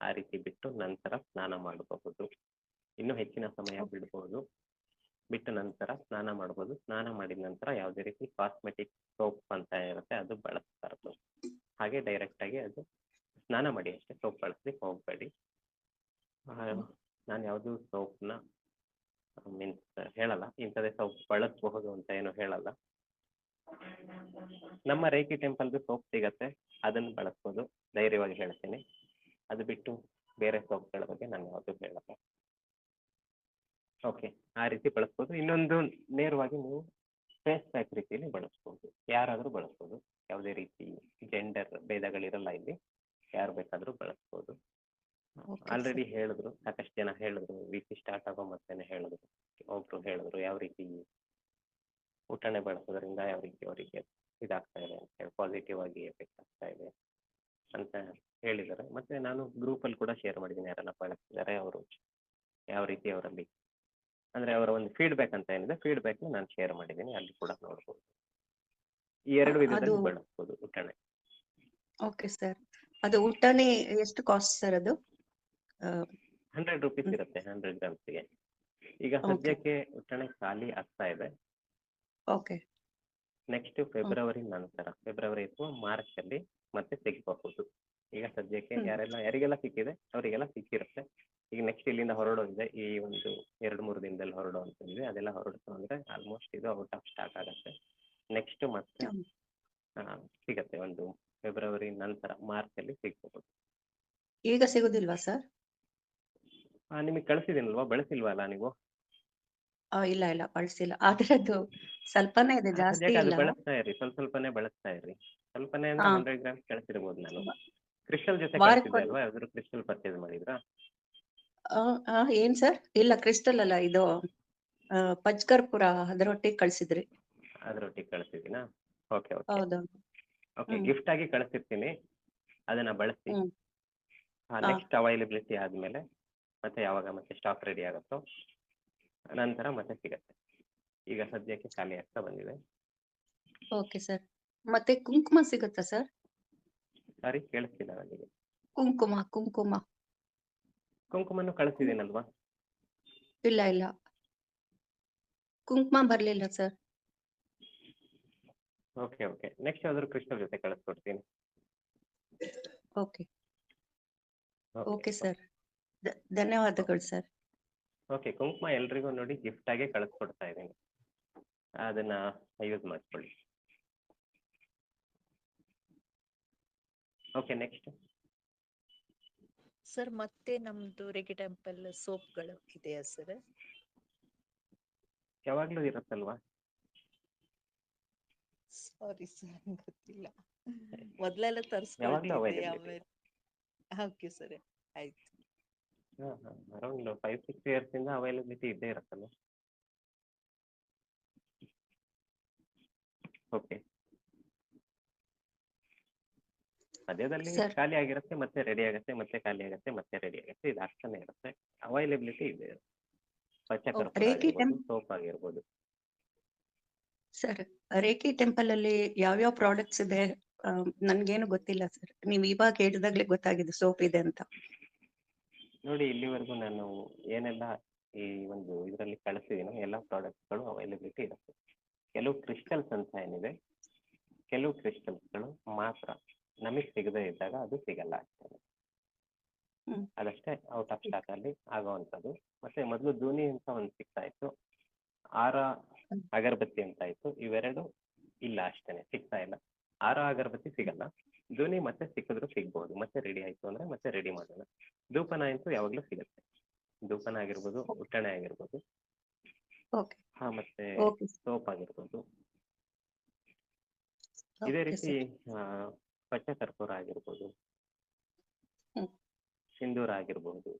ಆ ರೀತಿ ಬಿಟ್ಟು ನಂತರ ಸ್ನಾನ ಮಾಡಬಹುದು. ಇನ್ನೂ ಹೆಚ್ಚಿನ ಸಮಯ ಬಿಡ್ಬೋದು. ಬಿಟ್ಟ ನಂತರ ಸ್ನಾನ ಮಾಡ್ಬೋದು. ಸ್ನಾನ ಮಾಡಿದ ನಂತರ ಯಾವುದೇ ರೀತಿ ಕಾಸ್ಮೆಟಿಕ್ ಸೋಪ್ ಅಂತ ಇರುತ್ತೆ ಅದು ಬಳಸಬಾರ್ದು. ಹಾಗೆ ಡೈರೆಕ್ಟಾಗಿ ಅದು ಸ್ನಾನ ಮಾಡಿ ಅಷ್ಟೇ, ಸೋಪ್ ಬಳಸ್ಲಿಕ್ಕೆ ಹೋಗಬೇಡಿ. ನಾನು ಯಾವುದೂ ಸೋಪ್ನ ಮೀನ್ಸ್ ಹೇಳಲ್ಲ, ಇಂಥದ್ದೇ ಸೋಪ್ ಬಳಸಬಹುದು ಅಂತ ಏನು ಹೇಳಲ್ಲ. ನಮ್ಮ ರೇಖಿ ಟೆಂಪಲ್ದು ಸೋಪ್ ಸಿಗತ್ತೆ, ಅದನ್ನು ಬಳಸ್ಬೋದು, ಧೈರ್ಯವಾಗಿ ಹೇಳ್ತೀನಿ. ಅದು ಬಿಟ್ಟು ಬೇರೆ ಸೋಪ್ಗಳ ಬಗ್ಗೆ ನಾನು ಯಾವುದೂ ಹೇಳಲ್ಲ. ಓಕೆ, ಆ ರೀತಿ ಬಳಸ್ಬೋದು. ಇನ್ನೊಂದು, ನೇರವಾಗಿ ನೀವು ಫೇಸ್ ಪ್ಯಾಕ್ ರೀತಿಯಲ್ಲಿ ಬಳಸ್ಬೋದು, ಯಾರಾದರೂ ಬಳಸ್ಬೋದು. ಯಾವುದೇ ರೀತಿ ಜೆಂಡರ್ ಭೇದಗಳಿರಲ್ಲ ಇಲ್ಲಿ, ಯಾರು ಬೇಕಾದರೂ ಬಳಸ್ಬೋದು. ಆಲ್ರೆಡಿ ಹೇಳಿದ್ರು, ಸಾಕಷ್ಟು ಜನ ಹೇಳಿದ್ರು, VC ಸ್ಟಾರ್ಟ್ ಆಗೋ ಮತ್ತೇನೆ ಹೇಳಿದ್ರು. ಒಬ್ರು ಹೇಳಿದ್ರು ಯಾವ ರೀತಿ ಊಟನೆ ಬಳಸೋದ್ರಿಂದ ಯಾವ ರೀತಿ ಅವರಿಗೆ ಇದಾಗ್ತಾ ಇದೆ ಅಂತ ಹೇಳಿ, ಪಾಸಿಟಿವ್ ಆಗಿ ಎಫೆಕ್ಟ್ ಆಗ್ತಾ ಇದೆ ಅಂತ ಹೇಳಿದ್ದಾರೆ. ಮತ್ತೆ ನಾನು ಗ್ರೂಪಲ್ಲಿ ಕೂಡ ಶೇರ್ ಮಾಡಿದ್ದೀನಿ, ಯಾರೆಲ್ಲ ಬಳಸ್ತಿದ್ದಾರೆ ಅವರು ಯಾವ ರೀತಿ ಅವರಲ್ಲಿ ಅಂದರೆ ಅವರ ಒಂದು ಫೀಡ್ಬ್ಯಾಕ್ ಅಂತ ಏನಿದೆ, ಫೀಡ್ಬ್ಯಾಕ್ನ ನಾನು ಶೇರ್ ಮಾಡಿದ್ದೀನಿ, ಅಲ್ಲಿ ಕೂಡ ನೋಡ್ಬೋದು. ಈ 2 ವಿಧದಲ್ಲಿ ಬಳಸ್ಬೋದು ಉಟ್ಟಣೆ. Okay sir. ಅದು ಉಟ್ಟಾಣೆ ಎಷ್ಟು ಕಾಸ್ಟ್ ಸರ್ ಅದು? 100 ರೂಪೀಸ್ ಇರುತ್ತೆ 100 ಗ್ರಾಮ್ಸ್ಗೆ. ಈಗ ಸದ್ಯಕ್ಕೆ ಉಟ್ಟಣೆ ಖಾಲಿ ಆಗ್ತಾ ಇದೆ. ಓಕೆ. ನೆಕ್ಸ್ಟ್ ಫೆಬ್ರವರಿ ನಂತರ, ಫೆಬ್ರವರಿ ಅಥವಾ ಮಾರ್ಚ್ ಅಲ್ಲಿ ಮತ್ತೆ ಸಿಗಬಹುದು. ಈಗ ಸದ್ಯಕ್ಕೆ ಯಾರಿಗೆಲ್ಲ ಸಿಕ್ಕಿದೆ ಅವರಿಗೆಲ್ಲ ಸಿಕ್ಕಿರುತ್ತೆ. ಈಗ ನೆಕ್ಸ್ಟ್ ಇಲ್ಲಿಂದ ಹೊರಡೋದಿದೆ, ಈ ಒಂದು 2-3 ದಿನದಲ್ಲಿ ಹೊರಡುವಂಥದ್ದಿದೆ. ಅದೆಲ್ಲ ಹೊರಡ್ತು ಅಂದರೆ ಆಲ್ಮೋಸ್ಟ್ ಇದು ಔಟ್ ಆಫ್ ಸ್ಟಾಕ್ ಆಗುತ್ತೆ. ನೆಕ್ಸ್ಟ್ ಮತ್ತೆ ಸಿಗತ್ತೆ, ಒಂದು ಫೆಬ್ರವರಿ ನಂತರ ಮಾರ್ಚಲ್ಲಿ ಸಿಗ್ಬಹುದು. ಈಗ ಸಿಗೋದಿಲ್ವಾ ಸರ್? ನಿಮಗೆ ಕಳಿಸಿದ್ದೀನಲ್ವಾ, ಬಳಸಿಲ್ವಲ್ಲ ನೀವು? ಇಲ್ಲ ಬಳಸಿಲ್ಲ. ಆದ್ರೆ ಅದು ಸ್ವಲ್ಪನೇ ಇದೆ, ಜಾಸ್ತಿ ಸದ್ಯಕ್ಕೆ ಅದು ಇಲ್ಲ. ಬಳಸ್ತಾ ಇರಿ, ಸ್ವಲ್ಪನೇ ಬಳಸ್ತಾ ಇರಿ. ಸ್ವಲ್ಪನೇ ಅಂದ್ರೆ 100 ಗ್ರಾಮ್ಸ್ ಕಳಿಸಿರ್ಬೋದು. ನಾನು ಕ್ರಿಸ್ಟಲ್ ಜೊತೆ ವಾರಕ್ಕೆ ಕಳಿಸಿದ್ದೆ ಅಲ್ವಾ? ಯಾವ್ದಾದ್ರು ಕ್ರಿಸ್ಟಲ್ ಪರ್ಚೇಸ್ ಮಾಡಿದ್ರಾ? ಏನ್ ಸರ್? ಇಲ್ಲ, ಕ್ರಿಸ್ಟಲ್ ಅಲ್ಲ, ಇದು ಪಂಚಕರ್ಪೂರ ಅದರೊಟ್ಟಿಗೆ ಕಳ್ಸಿದ್ರಿ. ಅದರೊಟ್ಟಿಗೆ ಕಳಿಸಿದ್ದೀನಾ? ಓಕೆ ಓಕೆ ಹೌದೌದು. ಓಕೆ ಹ್ಮ್. ಗಿಫ್ಟ್ ಆಗಿ ಕಳಿಸಿರ್ತೀನಿ, ಅದನ್ನ ಬಳಸಿ. ಹ್ಮ್. ಹಾ. ನೆಕ್ಸ್ಟ್ ಅವೈಲಬಿಲಿಟಿ ಆದಮೇಲೆ ಮತ್ತೆ ಯಾವಾಗ ಮತ್ತೆ ಸ್ಟಾಕ್ ರೆಡಿ ಆಗುತ್ತೋ ನಂತರ ಮತ್ತೆ ಸಿಗತ್ತೆ. ಈಗ ಸದ್ಯಕ್ಕೆ ಖಾಲಿ ಆಗ್ತಾ ಬಂದಿದೆ. Okay sir. ಮತ್ತೆ ಕುಂಕುಮ ಸಿಗುತ್ತಾ ಸರ್? ಸಾರಿ ಕೇಳಿಸ್ತಿಲ್ಲ ನನಗೆ. ಕುಂಕುಮ. ಕುಂಕುಮನು ಕಳಿಸಿದ್ದೀನಲ್ವಾ? ಇಲ್ಲ ಇಲ್ಲ, ಕುಂಕುಮ ಬರ್ಲಿಲ್ಲ ಸರ್. ಓಕೆ ಓಕೆ ನೆಕ್ಸ್ಟ್ ಯಾವ್ದಾದ್ರು ಕ್ರಿಸ್ಟಲ್ ಜೊತೆ ಕಳಿಸ್ಕೊಡ್ತೀನಿ. Okay okay sir. ಧನ್ಯವಾದಗಳು ಸರ್. ಓಕೆ ಕುಂಕುಮ ಎಲ್ರಿಗೂ ನೋಡಿ ಗಿಫ್ಟ್ ಆಗಿ ಕಳಿಸ್ಕೊಡ್ತಾ ಇದ್ದೀನಿ, ಅದನ್ನ ಯೂಸ್ ಮಾಡ್ಕೊಳ್ಳಿ. ಓಕೆ ನೆಕ್ಸ್ಟ್ ಸರ್ ಮತ್ತೆ ನಮ್ದು ರೇಗಿ ಟೆಂಪಲ್ ಸೋಪ್ಗಳು ಇದೆಯಾ ಸರ್? ಯಾವಾಗ್ಲೂ ಇರುತ್ತಲ್ವಾ? ಸಾರಿ ಸರ್ ಗೊತ್ತಿಲ್ಲ. ಮೊದ್ಲೆಲ್ಲ ಯಾವಾಗ್ಲೂ ತರಿಸ್ಕೊಳ್ತಿದ್ದೆ ಅವೈಲಬಿಲಿಟಿ. ಆಮೇಲೆ ಓಕೆ ಸರ್ ಆಯ್ತು. ಅರೌಂಡ್ 5-6 ಇಯರ್ಸ್ ಇಂದ ಅವೈಲಬಿಲಿಟಿ ಇದ್ದೇ ಇರುತ್ತಲ್ಲ. ಓಕೆ ಮಧ್ಯದಲ್ಲಿ ಸರ್. ಖಾಲಿ ಆಗಿರುತ್ತೆ, ಮತ್ತೆ ರೆಡಿ ಆಗುತ್ತೆ, ಮತ್ತೆ ಖಾಲಿ ಆಗುತ್ತೆ, ಮತ್ತೆ ರೆಡಿ ಆಗುತ್ತೆ, ಇದು ಆಗ್ತಾನೆ ಇರುತ್ತೆ. ಅವೈಲಬಿಲಿಟಿ ಇದೆ. ಪಚ್ಚ ಕರ್ಪೂರ ರೇಖಿ ಆಗಿರ್ಬೋದು, ಸೋಪ್ ಆಗಿರ್ಬೋದು. ಸರ್, ರೇಖಿ ಟೆಂಪಲ್ ಅಲ್ಲಿ ಯಾವ್ಯಾವ ಪ್ರಾಡಕ್ಟ್ಸ್ ಇದೆ? ನನ್ಗೇನು ಗೊತ್ತಿಲ್ಲ ಸರ್. ನೀವ್ ಇವಾಗ ಹೇಳಿದಾಗ್ಲೇ ಗೊತ್ತಾಗಿದೆ ಸೋಪ್ ಇದೆ ಅಂತ. ನೋಡಿ ಇಲ್ಲಿವರೆಗೂ ನಾನು ಏನೆಲ್ಲ ಈ ಒಂದು ಇದರಲ್ಲಿ ಕಳಿಸಿದೀನೋ ಎಲ್ಲ ಪ್ರಾಡಕ್ಟ್ಸ್ಗಳು ಅವೈಲಬಿಲಿಟಿ ಇರುತ್ತೆ. ಕೆಲವು ಕ್ರಿಸ್ಟಲ್ಸ್ ಅಂತ ಏನಿದೆ, ಕೆಲವು ಕ್ರಿಸ್ಟಲ್ಸ್ಗಳು ಮಾತ್ರ ನಮಗೆ ಸಿಗದೇ ಇದ್ದಾಗ ಅದು ಸಿಗಲ್ಲ ಆಗ್ತದೆ. ಹ್ಮ್. ಅದಷ್ಟೇ ಔಟ್ ಆಫ್ ಸ್ಟಾಕ್ ಅಲ್ಲಿ ಆಗುವಂಥದ್ದು. ಮತ್ತೆ ಮೊದಲು ಧೂನಿ ಅಂತ ಒಂದು ಸಿಗ್ತಾ ಇತ್ತು, ಆರ ಅಗರಬತ್ತಿ ಅಂತ ಇತ್ತು, ಇವೆರಡು ಇಲ್ಲ ಅಷ್ಟೇನೆ, ಸಿಗ್ತಾ ಇಲ್ಲ. ಆರ ಅಗರಬತ್ತಿ ಸಿಗಲ್ಲ, ಧೂನಿ ಮತ್ತೆ ಸಿಕ್ಕಿದ್ರು ಸಿಗ್ಬೋದು, ಮತ್ತೆ ರೆಡಿ ಆಯ್ತು ಅಂದ್ರೆ ಮತ್ತೆ ರೆಡಿ ಮಾಡೋಣ. ಧೂಪನ ಅಂತೂ ಯಾವಾಗಲೂ ಸಿಗುತ್ತೆ, ಧೂಪನ ಆಗಿರ್ಬೋದು, ಉಟ್ಟಣೆ ಆಗಿರ್ಬೋದು, ಓಕೆ ಮತ್ತೆ ಓಕೆ ಸೋಪ್ ಆಗಿರ್ಬೋದು. ಇದೇ ರೀತಿ ಪಚ್ಚ ಕರ್ಪೂರ ಆಗಿರ್ಬೋದು, ಹ್ಮ್. ಸಿಂಧೂರ ಆಗಿರ್ಬೋದು,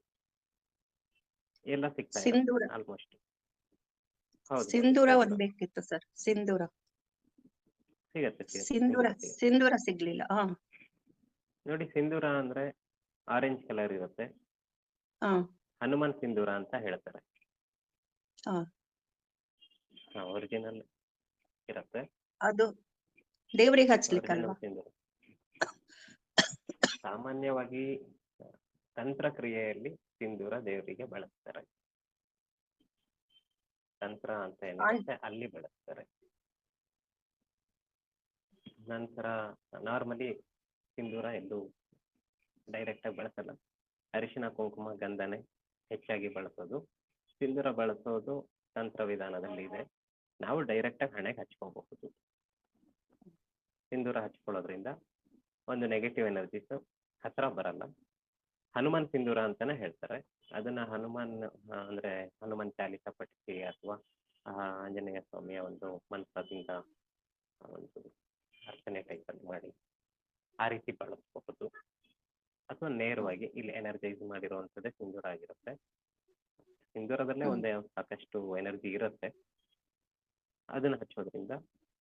ಎಲ್ಲ ಸಿಗ್ತಾ ಸಿಂಧೂರ. ಇರುತ್ತೆ ಆಲ್ಮೋಸ್ಟ್. ಹೌದು ಸಿಂಧೂರ ಒಂದ್ ಬೇಕಿತ್ತು ಸರ್. ಸಿಂಧೂರ ಸಿಗತ್ತೆ ಸಿಂಧೂರ ಸಿಗತ್ತೆ. ಸಿಂಧೂರ ಸಿಗ್ಲಿಲ್ಲ. ಹಾ ನೋಡಿ ಸಿಂಧೂರ ಅಂದ್ರೆ ಆರೆಂಜ್ ಕಲರ್ ಇರುತ್ತೆ, ಹಾ ಹನುಮಾನ್ ಸಿಂಧೂರ ಅಂತ ಹೇಳ್ತಾರೆ. ಹಾ ಒರಿಜಿನಲ್ ಇರುತ್ತೆ, ಅದು ದೇವ್ರಿಗೆ ಹಚ್ಲಿಕ್ಕಲ್ವಾ? ಒರಿಜಿನಲ್ ಸಿಂಧೂರ. ಸಾಮಾನ್ಯವಾಗಿ ತಂತ್ರಕ್ರಿಯೆಯಲ್ಲಿ ಸಿಂಧೂರ ದೇವರಿಗೆ ಬಳಸ್ತಾರೆ. ತಂತ್ರ ಅಂತ ಏನಿರುತ್ತೆ ಅಲ್ಲಿ ಬಳಸ್ತಾರೆ. ನಂತರ ನಾರ್ಮಲಿ ಸಿಂಧೂರ ಎಲ್ಲೂ ಡೈರೆಕ್ಟ್ ಆಗಿ ಬಳಸಲ್ಲ, ಅರಿಶಿನ ಕುಂಕುಮ ಗಂಧನೆ ಹೆಚ್ಚಾಗಿ ಬಳಸೋದು. ಸಿಂಧೂರ ಬಳಸೋದು ತಂತ್ರ ವಿಧಾನದಲ್ಲಿ ಇದೆ, ನಾವು ಡೈರೆಕ್ಟ್ ಆಗಿ ಹಣೆಗೆ ಹಚ್ಕೋಬಹುದು. ಸಿಂಧೂರ ಹಚ್ಕೊಳ್ಳೋದ್ರಿಂದ ಒಂದು ನೆಗೆಟಿವ್ ಎನರ್ಜೀಸ್ ಹತ್ರ ಬರಲ್ಲ. ಹನುಮಾನ್ ಸಿಂಧೂರ ಅಂತಾನೆ ಹೇಳ್ತಾರೆ ಅದನ್ನ. ಹನುಮಾನ್ ಅಂದ್ರೆ ಹನುಮಾನ್ ಚಾಲಿಸ ಪಠಿಸಿ ಅಥವಾ ಆಂಜನೇಯ ಸ್ವಾಮಿಯ ಒಂದು ಮಂತ್ರದಿಂದ ಒಂದು ಅರ್ಚನೆ ಟೈಪಲ್ಲಿ ಮಾಡಿ ಆ ರೀತಿ ಬಳಸ್ಬಹುದು, ಅಥವಾ ನೇರವಾಗಿ ಇಲ್ಲಿ ಎನರ್ಜೈಸ್ ಮಾಡಿರುವಂಥದ್ದೇ ಸಿಂಧೂರ ಆಗಿರುತ್ತೆ. ಸಿಂಧೂರದಲ್ಲೇ ಒಂದೇ ಸಾಕಷ್ಟು ಎನರ್ಜಿ ಇರುತ್ತೆ, ಅದನ್ನ ಹಚ್ಚೋದ್ರಿಂದ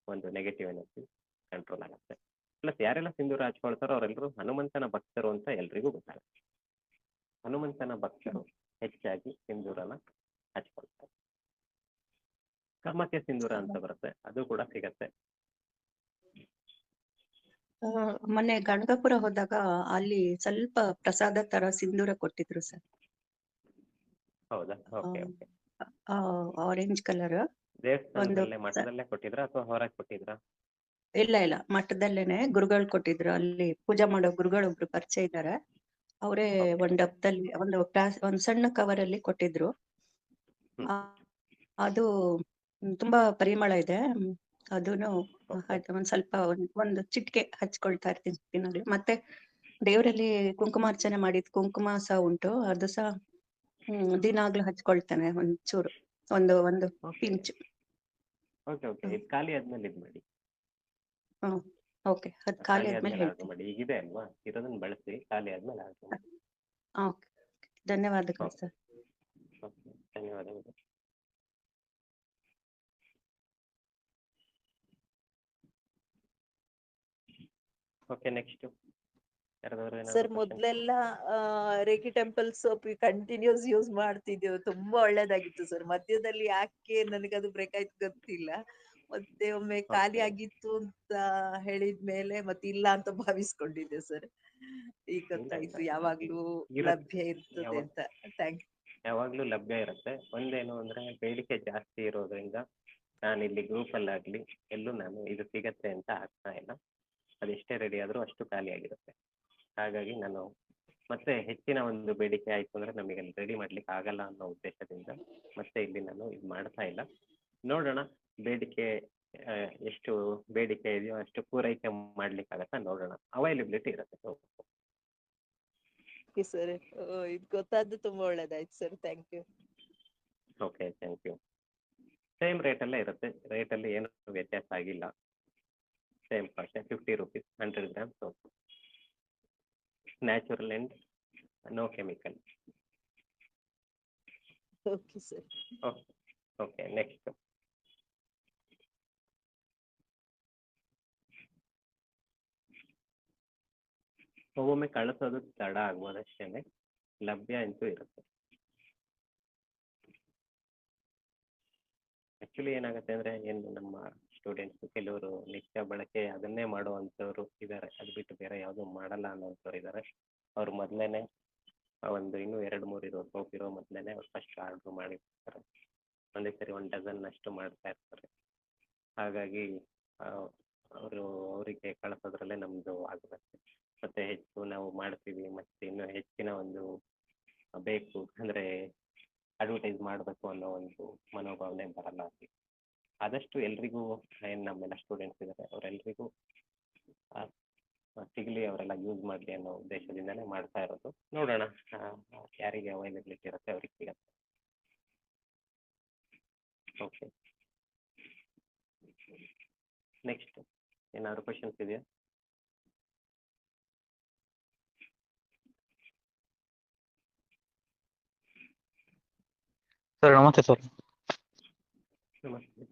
ಒಂದು ನೆಗೆಟಿವ್ ಎನರ್ಜಿ ಕಂಟ್ರೋಲ್ ಆಗುತ್ತೆ. ಪ್ಲಸ್ ಯಾರೆಲ್ಲ ಸಿಂಧೂರ ಹಚ್ಕೊಳ್ತಾರೋ ಅವರೆಲ್ಲರೂ ಹನುಮಂತನ ಭಕ್ತರು ಅಂತ ಎಲ್ರಿಗೂ ಗೊತ್ತಾಗುತ್ತೆ. ಹನುಮಂತನ ಭಕ್ತರು ಹೆಚ್ಚಾಗಿ ಸಿಂಧೂರನ ಹಚ್ಕೊಳ್ತಾರೆ. ಕರ್ಮಕ್ಕೆ ಸಿಂಧೂರ ಅಂತ ಬರುತ್ತೆ, ಅದು ಕೂಡ ಸಿಗತ್ತೆ. ಮೊನ್ನೆ ಗಣಗಾಪುರ ಹೋದಾಗ ಅಲ್ಲಿ ಸ್ವಲ್ಪ ಪ್ರಸಾದ ತರ ಸಿಂಧೂರ ಕೊಟ್ಟಿದ್ರು ಸರ್. ಹೌದಾ? Okay okay. Orange colour. ದೇವಸ್ಥಾನದಲ್ಲೇ ಮಠದಲ್ಲೇ ಕೊಟ್ಟಿದ್ರಾ ಅಥವಾ ಹೊರಗೆ ಕೊಟ್ಟಿದ್ರಾ? ಇಲ್ಲ ಇಲ್ಲ, ಮಠದಲ್ಲೇನೆ ಗುರುಗಳು ಕೊಟ್ಟಿದ್ರು. ಅಲ್ಲಿ ಪೂಜಾ ಮಾಡೋ ಗುರುಗಳು ಒಬ್ರು ಪರಿಚಯ ಇದ್ದಾರೆ, ಅವರೇ ಒಂದ್ ಡಬ್ಬದಲ್ಲಿ ಒಂದ್ ಸಣ್ಣ ಕವರ್ ಅಲ್ಲಿ ಕೊಟ್ಟಿದ್ರು. ಅದು ತುಂಬಾ ಪರಿಮಳ ಇದೆ. ಅದನ್ನು ಒಂದ್ ಸ್ವಲ್ಪ ಒಂದು ಚಿಟಿಕೆ ಹಚ್ಕೊಳ್ತಾ ಇರ್ತೀನಿ ದಿನಾಗ್ಲೂ. ಮತ್ತೆ ದೇವರಲ್ಲಿ ಕುಂಕುಮಾರ್ಚನೆ ಮಾಡಿದ್ ಕುಂಕುಮ ಸಹ ಉಂಟು, ಅದು ಸಹ ದಿನಾಗ್ಲೂ ಹಚ್ಕೊಳ್ತೇನೆ ಒಂಚೂರು, ಒಂದು ಪಿಂಚ್. ಓಕೆ ಓಕೆ, ಇದು ಖಾಲಿ ಆದ್ಮೇಲೆ ಇದು ಮಾಡಿ. ಓಕೆ, ಅದು ಖಾಲಿ ಆದ್ಮೇಲೆ ಆರ್ಡರ್ ಹೇಳ್ತೀನಿ. ಮಾಡಿ. ಈಗಿದೆ ಅಲ್ವಾ, ಇರೋದನ್ನ ಬಳಸಿ, ಖಾಲಿ ಆದ್ಮೇಲೆ ಆರ್ಡರ್ ಮಾಡಿ. ಓಕೆ, ಧನ್ಯವಾದಗಳು ಸರ್. ಓಕೆ, ಧನ್ಯವಾದಗಳು. ಓಕೆ, ನೆಕ್ಸ್ಟ್ ಯಾರಾದ್ರು ಸರ್ ಏನಾದ್ರು ಕ್ವಶನ್? ಮೊದ್ಲೆಲ್ಲ reiki temple soap continuous use ಮಾಡ್ತಿದ್ದೆವು, ತುಂಬಾ ಒಳ್ಳೇದಾಗಿತ್ತು ಸರ್. ಮಧ್ಯದಲ್ಲಿ ಯಾಕೆ ನನಗದು ಬ್ರೇಕ್ ಆಯ್ತು ಗೊತ್ತಿಲ್ಲ. ಮತ್ತೆ ಒಮ್ಮೆ ಖಾಲಿ ಓಕೆ, ಆಗಿತ್ತು ಅಂತ ಹೇಳಿದ್ಮೇಲೆ ಮತ್ತೆ ಇಲ್ಲ ಅಂತ ಭಾವಿಸ್ಕೊಂಡಿದ್ದೆ ಸರ್. ಈಗ ಇಲ್ಲ ಗೊತ್ತಾಯ್ತು ಇಲ್ಲ, ಯಾವಾಗ್ಲೂ ಇರುತ್ತೆ. ಲಭ್ಯ ಇರ್ತದೆ ಯಾವ ಅಂತ. ಥ್ಯಾಂಕ್ ಯಾವಾಗಲೂ ಲಭ್ಯ ಇರುತ್ತೆ. ಒಂದೇನು ಅಂದರೆ ಬೇಡಿಕೆ ಜಾಸ್ತಿ ಇರೋದ್ರಿಂದ ನಾನು ಇಲ್ಲಿ ಗ್ರೂಪಲ್ಲಾಗಲಿ ಎಲ್ಲೂ ನಾನು ಇದು ಸಿಗತ್ತೆ ಅಂತ ಹಾಕ್ತಾ ಇಲ್ಲ. ಅದೆಷ್ಟೇ ರೆಡಿ ಆದರೂ ಅಷ್ಟು ಖಾಲಿಯಾಗಿರುತ್ತೆ. ಹಾಗಾಗಿ ನಾನು ಮತ್ತೆ ಹೆಚ್ಚಿನ ಒಂದು ಬೇಡಿಕೆ ಆಯಿತು ಅಂದರೆ ನಮಗೆ ಅಲ್ಲಿ ರೆಡಿ ಮಾಡ್ಲಿಕ್ಕೆ ಆಗಲ್ಲ ಅನ್ನೋ ಉದ್ದೇಶದಿಂದ ಮತ್ತೆ ಇಲ್ಲಿ ನಾನು ಇದು ಮಾಡ್ತಾ ಇಲ್ಲ. ನೋಡೋಣ, ಬೇಡಿಕೆ ಎಷ್ಟು ಬೇಡಿಕೆ ಇದೆಯೋ ಅಷ್ಟು ಪೂರೈಕೆ ಮಾಡ್ಲಿಕ್ಕಾಗತ್ತಾ ನೋಡೋಣ. ಅವೈಲಬಿಲಿಟಿ ಇರುತ್ತೆ. ಯು ಸರ್. ಇದು ಗೊತ್ತಾದ್ದು ತುಂಬಾ ಒಳ್ಳೇದಾಯ್ತು sir. Thank you. Okay, thank you. Same ರೇಟಲ್ಲೇ ಇರುತ್ತೆ, ರೇಟಲ್ಲಿ ಏನು ವ್ಯತ್ಯಾಸ ಆಗಿಲ್ಲ. Same cost 50 rupees 100 grams soap. Natural and no chemical. Okay sir. Okay okay, next. ಒಮ್ಮೊಮ್ಮೆ ಕಳಿಸೋದು ತಡ ಆಗ್ಬೋದು ಅಷ್ಟೇ, ಲಭ್ಯ ಅಂತೂ ಇರುತ್ತೆ. ಆ್ಯಕ್ಚುಲಿ ಏನಾಗುತ್ತೆ ಅಂದರೆ ಏನು ನಮ್ಮ ಸ್ಟೂಡೆಂಟ್ಸ್ ಕೆಲವರು ನಿತ್ಯ ಬಳಕೆ ಅದನ್ನೇ ಮಾಡುವಂಥವ್ರು ಇದ್ದಾರೆ, ಅದು ಬಿಟ್ಟು ಬೇರೆ ಯಾವುದೂ ಮಾಡಲ್ಲ ಅನ್ನೋಂಥವ್ರು ಇದ್ದಾರೆ. ಅವ್ರು ಮೊದಲೇ ಒಂದು ಇನ್ನೂ 2-3 ಇರೋ ಸೋಪ್ ಇರೋ ಮೊದಲೇ ಅವ್ರು ಫಸ್ಟ್ ಆರ್ಡ್ರ್ ಮಾಡಿರ್ತಾರೆ. ಒಂದೇ ಸರಿ 1 ಡಜನ್ ಅಷ್ಟು ಮಾಡ್ತಾ ಇರ್ತಾರೆ. ಹಾಗಾಗಿ ಅವರು ಅವರಿಗೆ ಕಳಿಸೋದ್ರಲ್ಲೇ ನಮ್ಮದು ಆಗುತ್ತೆ. ಮತ್ತು ಹೆಚ್ಚು ನಾವು ಮಾಡ್ತೀವಿ, ಮತ್ತು ಇನ್ನೂ ಹೆಚ್ಚಿನ ಒಂದು ಬೇಕು ಅಂದರೆ ಅಡ್ವರ್ಟೈಸ್ ಮಾಡಬೇಕು ಅನ್ನೋ ಒಂದು ಮನೋಭಾವನೆ ಬರಲ್ಲ ಅಲ್ಲಿ. ಆದಷ್ಟು ಎಲ್ರಿಗೂ ಏನು ನಮ್ಮೆಲ್ಲ ಸ್ಟೂಡೆಂಟ್ಸ್ ಇದ್ದಾರೆ ಅವರೆಲ್ಲರಿಗೂ ಸಿಗಲಿ, ಅವರೆಲ್ಲ ಯೂಸ್ ಮಾಡಲಿ ಅನ್ನೋ ಉದ್ದೇಶದಿಂದಲೇ ಮಾಡ್ತಾ ಇರೋದು. ನೋಡೋಣ ಯಾರಿಗೆ ಅವೈಲಬಿಲಿಟಿ ಇರುತ್ತೆ ಅವ್ರಿಗೆ ಸಿಗತ್ತೆ. ಓಕೆ, ನೆಕ್ಸ್ಟ್ ಏನಾದ್ರು ಕ್ವಶನ್ಸ್ ಇದೆಯಾ? ಸರ್ ನಮಸ್ತೆ ಸರ್. ನಮಸ್ತೆ.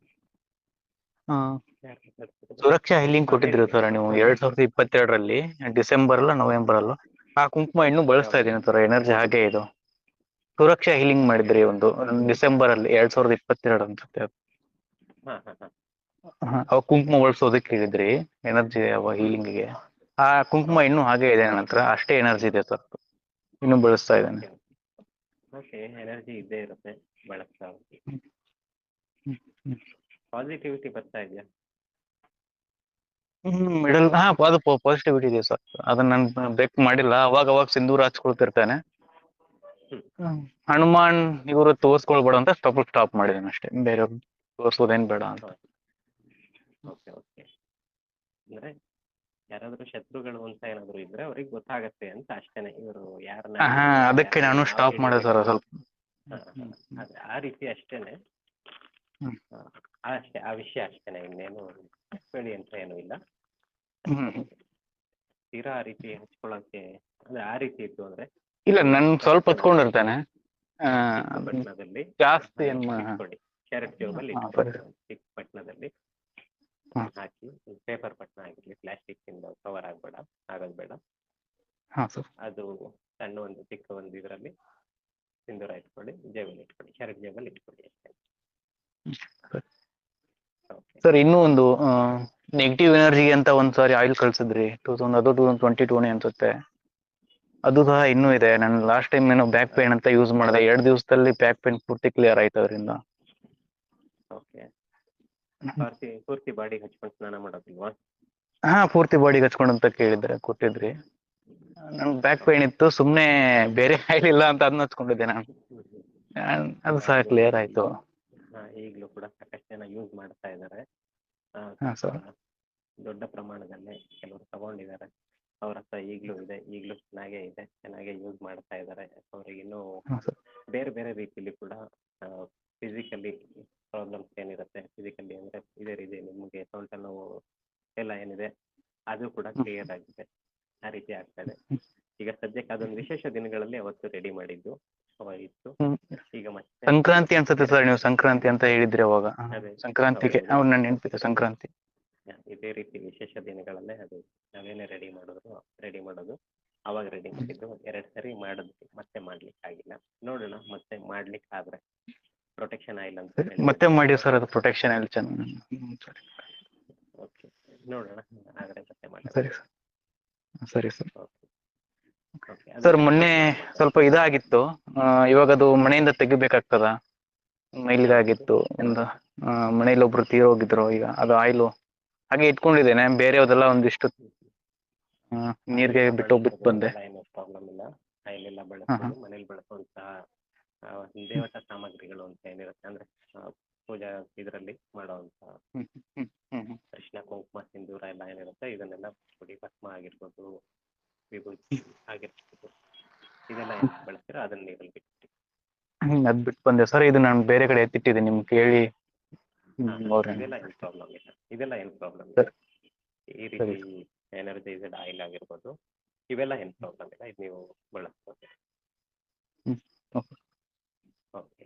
ಯಾರು ಮಾತಾಡ್ತಿರೋದು? ಸುರಕ್ಷಾ ಹೀಲಿಂಗ್ ಕೊಟ್ಟಿದ್ರು ಹೇಳಿ. ಸರ್ ನೀವು 2022ರಲ್ಲಿ ಡಿಸೆಂಬರ್ ಅಲ್ಲ ನವೆಂಬರ್ ಅಲ್ಲ. ಆ ಕುಂಕುಮ ಇನ್ನೂ ಬಳಸ್ತಾ ಇದ್ದೀನಿ ಸರ್, ಎನರ್ಜಿ ಹಾಗೆ ಇದು. ಸುರಕ್ಷಾ ಹೀಲಿಂಗ್ ಮಾಡಿದ್ರಿ ಒಂದು ಡಿಸೆಂಬರ್ ಅಲ್ಲಿ 2022 ಅನ್ಸುತ್ತೆ ಅದು. ಹಾಂ ಹಾಂ ಹಾಂ ಅವಾಗ ಕುಂಕುಮ ಬಳಸೋದಕ್ಕೆ ಹೇಳಿದ್ರಿ ಎನರ್ಜಿ ಹೀಲಿಂಗ್ಗೆ. ಆ ಕುಂಕುಮ ಇನ್ನೂ ಹಾಗೆ ಇದೆ ನನ್ನ ಹತ್ರ, ಅಷ್ಟೇ ಎನರ್ಜಿ ಇದೆ ಸರ್, ಇನ್ನೂ ಬಳಸ್ತಾ ಇದ್ದೇನೆ. ಓಕೆ, ಎನರ್ಜಿ ಇದ್ದೇ ಇರುತ್ತೆ, ಬಳಸ್ತಾ ಹೋಗಿ. ಪಾಸಿಟಿವಿಟಿ ಬರ್ತಾ ಇದೆಯಾ? ಮಿಡಲ್ ಅದು ಪಾಸಿಟಿವಿಟಿ ಇದೆ ಸರ್. ಅದನ್ನ ನಾನು ಬ್ರೇಕ್ ಮಾಡಿಲ್ಲ, ಅವಾಗ ಸಿಂಧೂರ ಹಚ್ಕೊಳ್ತಿರ್ತೇನೆ. ಹನುಮಾನ್ ಇವರು ತೋರ್ಸ್ಕೊಳ್ಬೇಡ ಅಂತ ಸ್ಟಾಪ್ ಮಾಡಿದ್ದೇನೆ ಅಷ್ಟೇ, ಬೇರೆ ತೋರ್ಸೋದೇನ್ ಬೇಡ ಅಂತ. ಓಕೆ ಓಕೆ, ಅಂದರೆ ಯಾರಾದರೂ ಶತ್ರುಗಳು ಅಂತ ಏನಾದರೂ ಇದ್ರೆ ಅವ್ರಿಗೆ ಗೊತ್ತಾಗತ್ತೆ ಅಂತ ಅಷ್ಟೇನೆ, ಇವರು ಯಾರನ್ನ ಅದಕ್ಕೆ ನಾನು ಸ್ಟಾಪ್ ಮಾಡಿದೆ ಸರ್ ಸ್ವಲ್ಪ. ಅದೇ ಆ ರೀತಿ ಅಷ್ಟೇನೆ, ಅಷ್ಟೇ ಆ ವಿಷಯ ಅಷ್ಟೇನೆ, ಇನ್ನೇನು ಹೇಳಿ ಅಂತ ಏನೂ ಇಲ್ಲ. ತೀರಾ ಆ ರೀತಿ ಹಚ್ಕೊಳ್ಳೋಕ್ಕೆ ಅಂದ್ರೆ ಆ ರೀತಿ ಇತ್ತು ಅಂದ್ರೆ ಇಲ್ಲ, ನಾನು ಸ್ವಲ್ಪ ಹಚ್ಕೊಂಡಿರ್ತೇನೆ ಪಟ್ಟಣದಲ್ಲಿ ಜಾಸ್ತಿ ಇಟ್ಕೊಳ್ಳಿ, ಶರ್ಟ್ ಜೋಬಲ್ಲಿ ಇಟ್ಕೊಳ್ಳಿ. ಚಿಕ್ಕ ಪಟ್ಟಣದಲ್ಲಿ ಹಾಕಿ, ಪೇಪರ್ ಪಟ್ಟಣ ಆಗಿರಲಿ, ಪ್ಲಾಸ್ಟಿಕ್ ಇಂದ ಕವರ್ ಆಗೋದು ಬೇಡ. ಅದು ಸಣ್ಣ ಒಂದು ಚಿಕ್ಕ ಒಂದು ಇದರಲ್ಲಿ ಸಿಂಧೂರ ಇಟ್ಕೊಳ್ಳಿ, ಜೇಬಲ್ಲಿ ಇಟ್ಕೊಳ್ಳಿ, ಶರ್ಟ್ ಜೇಬಲ್ಲಿ ಇಟ್ಕೊಳ್ಳಿ ಅಷ್ಟೇ. ಸರ್ ಇನ್ನೂ ಒಂದು ನೆಗೆಟಿವ್ ಎನರ್ಜಿ ಅಂತ ಒಂದ್ಸಾರಿ ಆಯಿಲ್ ಕಳ್ಸಿದ್ರಿ, 2022 ಅನ್ಸುತ್ತೆ. ಅದು ಸಹ ಇನ್ನೂ ಇದೆ. ನಾನು ಲಾಸ್ಟ್ ಟೈಮ್ ಏನೋ ಬ್ಯಾಕ್ ಪೇನ್ ಅಂತ ಯೂಸ್ ಮಾಡಿದೆ, 2 ದಿವಸದಲ್ಲಿ ಬ್ಯಾಕ್ ಪೇನ್ ಪೂರ್ತಿ ಕ್ಲಿಯರ್ ಆಯ್ತು ಅದರಿಂದ. ಓಕೆ, ಪೂರ್ತಿ ಬಾಡಿಗೆ ಹಚ್ಕೊಂಡು ಸ್ನಾನ ಮಾಡೋದಿಲ್ವಾ? ಪೂರ್ತಿ ಬಾಡಿಗೆ ಹಚ್ಕೊಂಡು ಅಂತ ಕೊಟ್ಟಿದ್ರಿ. ನನ್ ಬ್ಯಾಕ್ ಪೇನ್ ಇತ್ತು, ಸುಮ್ನೆ ಬೇರೆ ಆಯಿಲ್ ಇಲ್ಲ ಅಂತ ಅದನ್ನ ಹಚ್ಕೊಂಡಿದ್ದೆ ನಾನು, ಅದು ಸಹ ಕ್ಲಿಯರ್ ಆಯ್ತು. ಈಗಲೂ ಕೂಡ ಸಾಕಷ್ಟು ಜನ ಯೂಸ್ ಮಾಡ್ತಾ ಇದ್ದಾರೆ, ದೊಡ್ಡ ಪ್ರಮಾಣದಲ್ಲಿ ಕೆಲವರು ತಗೊಂಡಿದ್ದಾರೆ. ಅವ್ರ ಹತ್ರ ಈಗಲೂ ಇದೆ, ಈಗಲೂ ಚೆನ್ನಾಗೇ ಯೂಸ್ ಮಾಡ್ತಾ ಇದ್ದಾರೆ. ಅವ್ರಿಗೆ ಇನ್ನೂ ಬೇರೆ ಬೇರೆ ರೀತಿಯಲ್ಲಿ ಕೂಡ ಫಿಸಿಕಲಿ ಪ್ರಾಬ್ಲಮ್ಸ್ ಏನಿರುತ್ತೆ, ಫಿಸಿಕಲಿ ಅಂದರೆ ಇದೇ ರೀತಿ ನಿಮಗೆ ಸೊಂಟ ನೋವು ಎಲ್ಲ ಏನಿದೆ ಅದು ಕೂಡ ಕ್ಲಿಯರ್ ಆಗಿದೆ, ಆ ರೀತಿ ಆಗ್ತಾ ಇದೆ. ಈಗ ಸದ್ಯಕ್ಕೆ ಅದೊಂದು ವಿಶೇಷ ದಿನಗಳಲ್ಲಿ ಅವತ್ತು ರೆಡಿ ಮಾಡಿದ್ದು ಇತ್ತು. ಈಗ ಮತ್ತೆ ಸಂಕ್ರಾಂತಿ ಅನ್ಸುತ್ತೆ ಸರ್, ನೀವು ಸಂಕ್ರಾಂತಿ ಅಂತ ಹೇಳಿದ್ರಿ ಅವಾಗ. ಸಂಕ್ರಾಂತಿಗೆ ಅವ್ರು ನನ್ನ ನೆನಪಿದೆ, ಸಂಕ್ರಾಂತಿ ಇದೇ ರೀತಿ ವಿಶೇಷ ದಿನಗಳಲ್ಲೇ ಅದು ನಾವೇನೇ ರೆಡಿ ಮಾಡೋದು. ಅವಾಗ ರೆಡಿ ಮಾಡಿದ್ದು 2 ಸರಿ ಮಾಡಿದ್ವಿ, ಮತ್ತೆ ಮಾಡ್ಲಿಕ್ಕೆ ಆಗಿಲ್ಲ. ನೋಡೋಣ ಮತ್ತೆ ಮಾಡ್ಲಿಕ್ಕೆ ಆದ್ರೆ ಪ್ರೊಟೆಕ್ಷನ್ ಆಯಿಲ್ ಅಂತ ಸರಿ, ಹೇಳಿ. ಮತ್ತೆ ಮಾಡಿ ಸರ್, ಅದು ಪ್ರೊಟೆಕ್ಷನ್ ಎಲ್ಲ ಚೆನ್ನಾಗಿ. ಸರಿ ಓಕೆ, ನೋಡೋಣ ಆದ್ರೆ ಮತ್ತೆ ಮಾಡೋಣ. ಸರಿ ಸರ್, ಸರಿ ಸರ್. Okay okay. ಸರ್ ಮೊನ್ನೆ ಸ್ವಲ್ಪ ಇದಾಗಿತ್ತು, ಇವಾಗ ಅದು ಮನೆಯಿಂದ ತೆಗಿಬೇಕಾಗ್ತದ? ಮೈಲಿದಾಗಿತ್ತು ಒಂದು, ಮನೇಲಿ ಒಬ್ರು ತೀರೋಗಿದ್ರು. ಈಗ ಅದು ಆಯಿಲು ಹಾಗೆ ಇಟ್ಕೊಂಡಿದ್ದೇನೆ, ಬೇರೆಯವದೆಲ್ಲ ಒಂದಿಷ್ಟು ನೀರ್ಗೆ ಬಿಟ್ಟು ಬಂದೆ. ಏನು ಪ್ರಾಬ್ಲಮ್ ಇಲ್ಲ, ಆಯಿಲ್ ಎಲ್ಲ ಹಾ ಬಳಸ್ಬೋದು. ಮನೇಲಿ ಬಳಸುವಂತಹ ದೇವತಾ ಸಾಮಗ್ರಿಗಳು ಅಂತ ಏನಿರುತ್ತೆ ಅಂದ್ರೆ ಪೂಜಾ ಇದರಲ್ಲಿ ಮಾಡುವಂತಹ ಅರಿಶಿನ, ಕುಂಕುಮ, ಸಿಂಧೂರ ಎಲ್ಲ ಏನಿರುತ್ತೆ ಇದನ್ನೆಲ್ಲ ಪುಡಿ, ಭಸ್ಮ ಆಗಿರ್ಬೋದು, ವಿಭೂತಿ ಆಗಿರ್ಬೋದು, ಇದೆಲ್ಲ ಏನು ಬಳಸ್ತೀರೋ ಅದನ್ನ ನೀರಲ್ಲಿ ಬಿಟ್ಟು. ಅದ್ ಬಿಟ್ಟು ಬಂದೆ ಸರ್. ಇದು ನಾನು ಬೇರೆ ಕಡೆ ಎತ್ತಿಟ್ಟಿದ್ದೀನಿ, ನಿಮ್ಗೆ ಕೇಳಿ. ಇದೆಲ್ಲ ಏನು ಪ್ರಾಬ್ಲಮ್ ಇಲ್ಲ, ಇಲ್ಲ. ಈ ರೀತಿ ಎನರ್ಜೈಸ್ಡ್ ಆಯಿಲ್ ಆಗಿರ್ಬೋದು, ಇವೆಲ್ಲ ಏನು ಪ್ರಾಬ್ಲಮ್ ಇಲ್ಲ, ಇದು ನೀವು ಬಳಸ್ಬೋದು. Okay,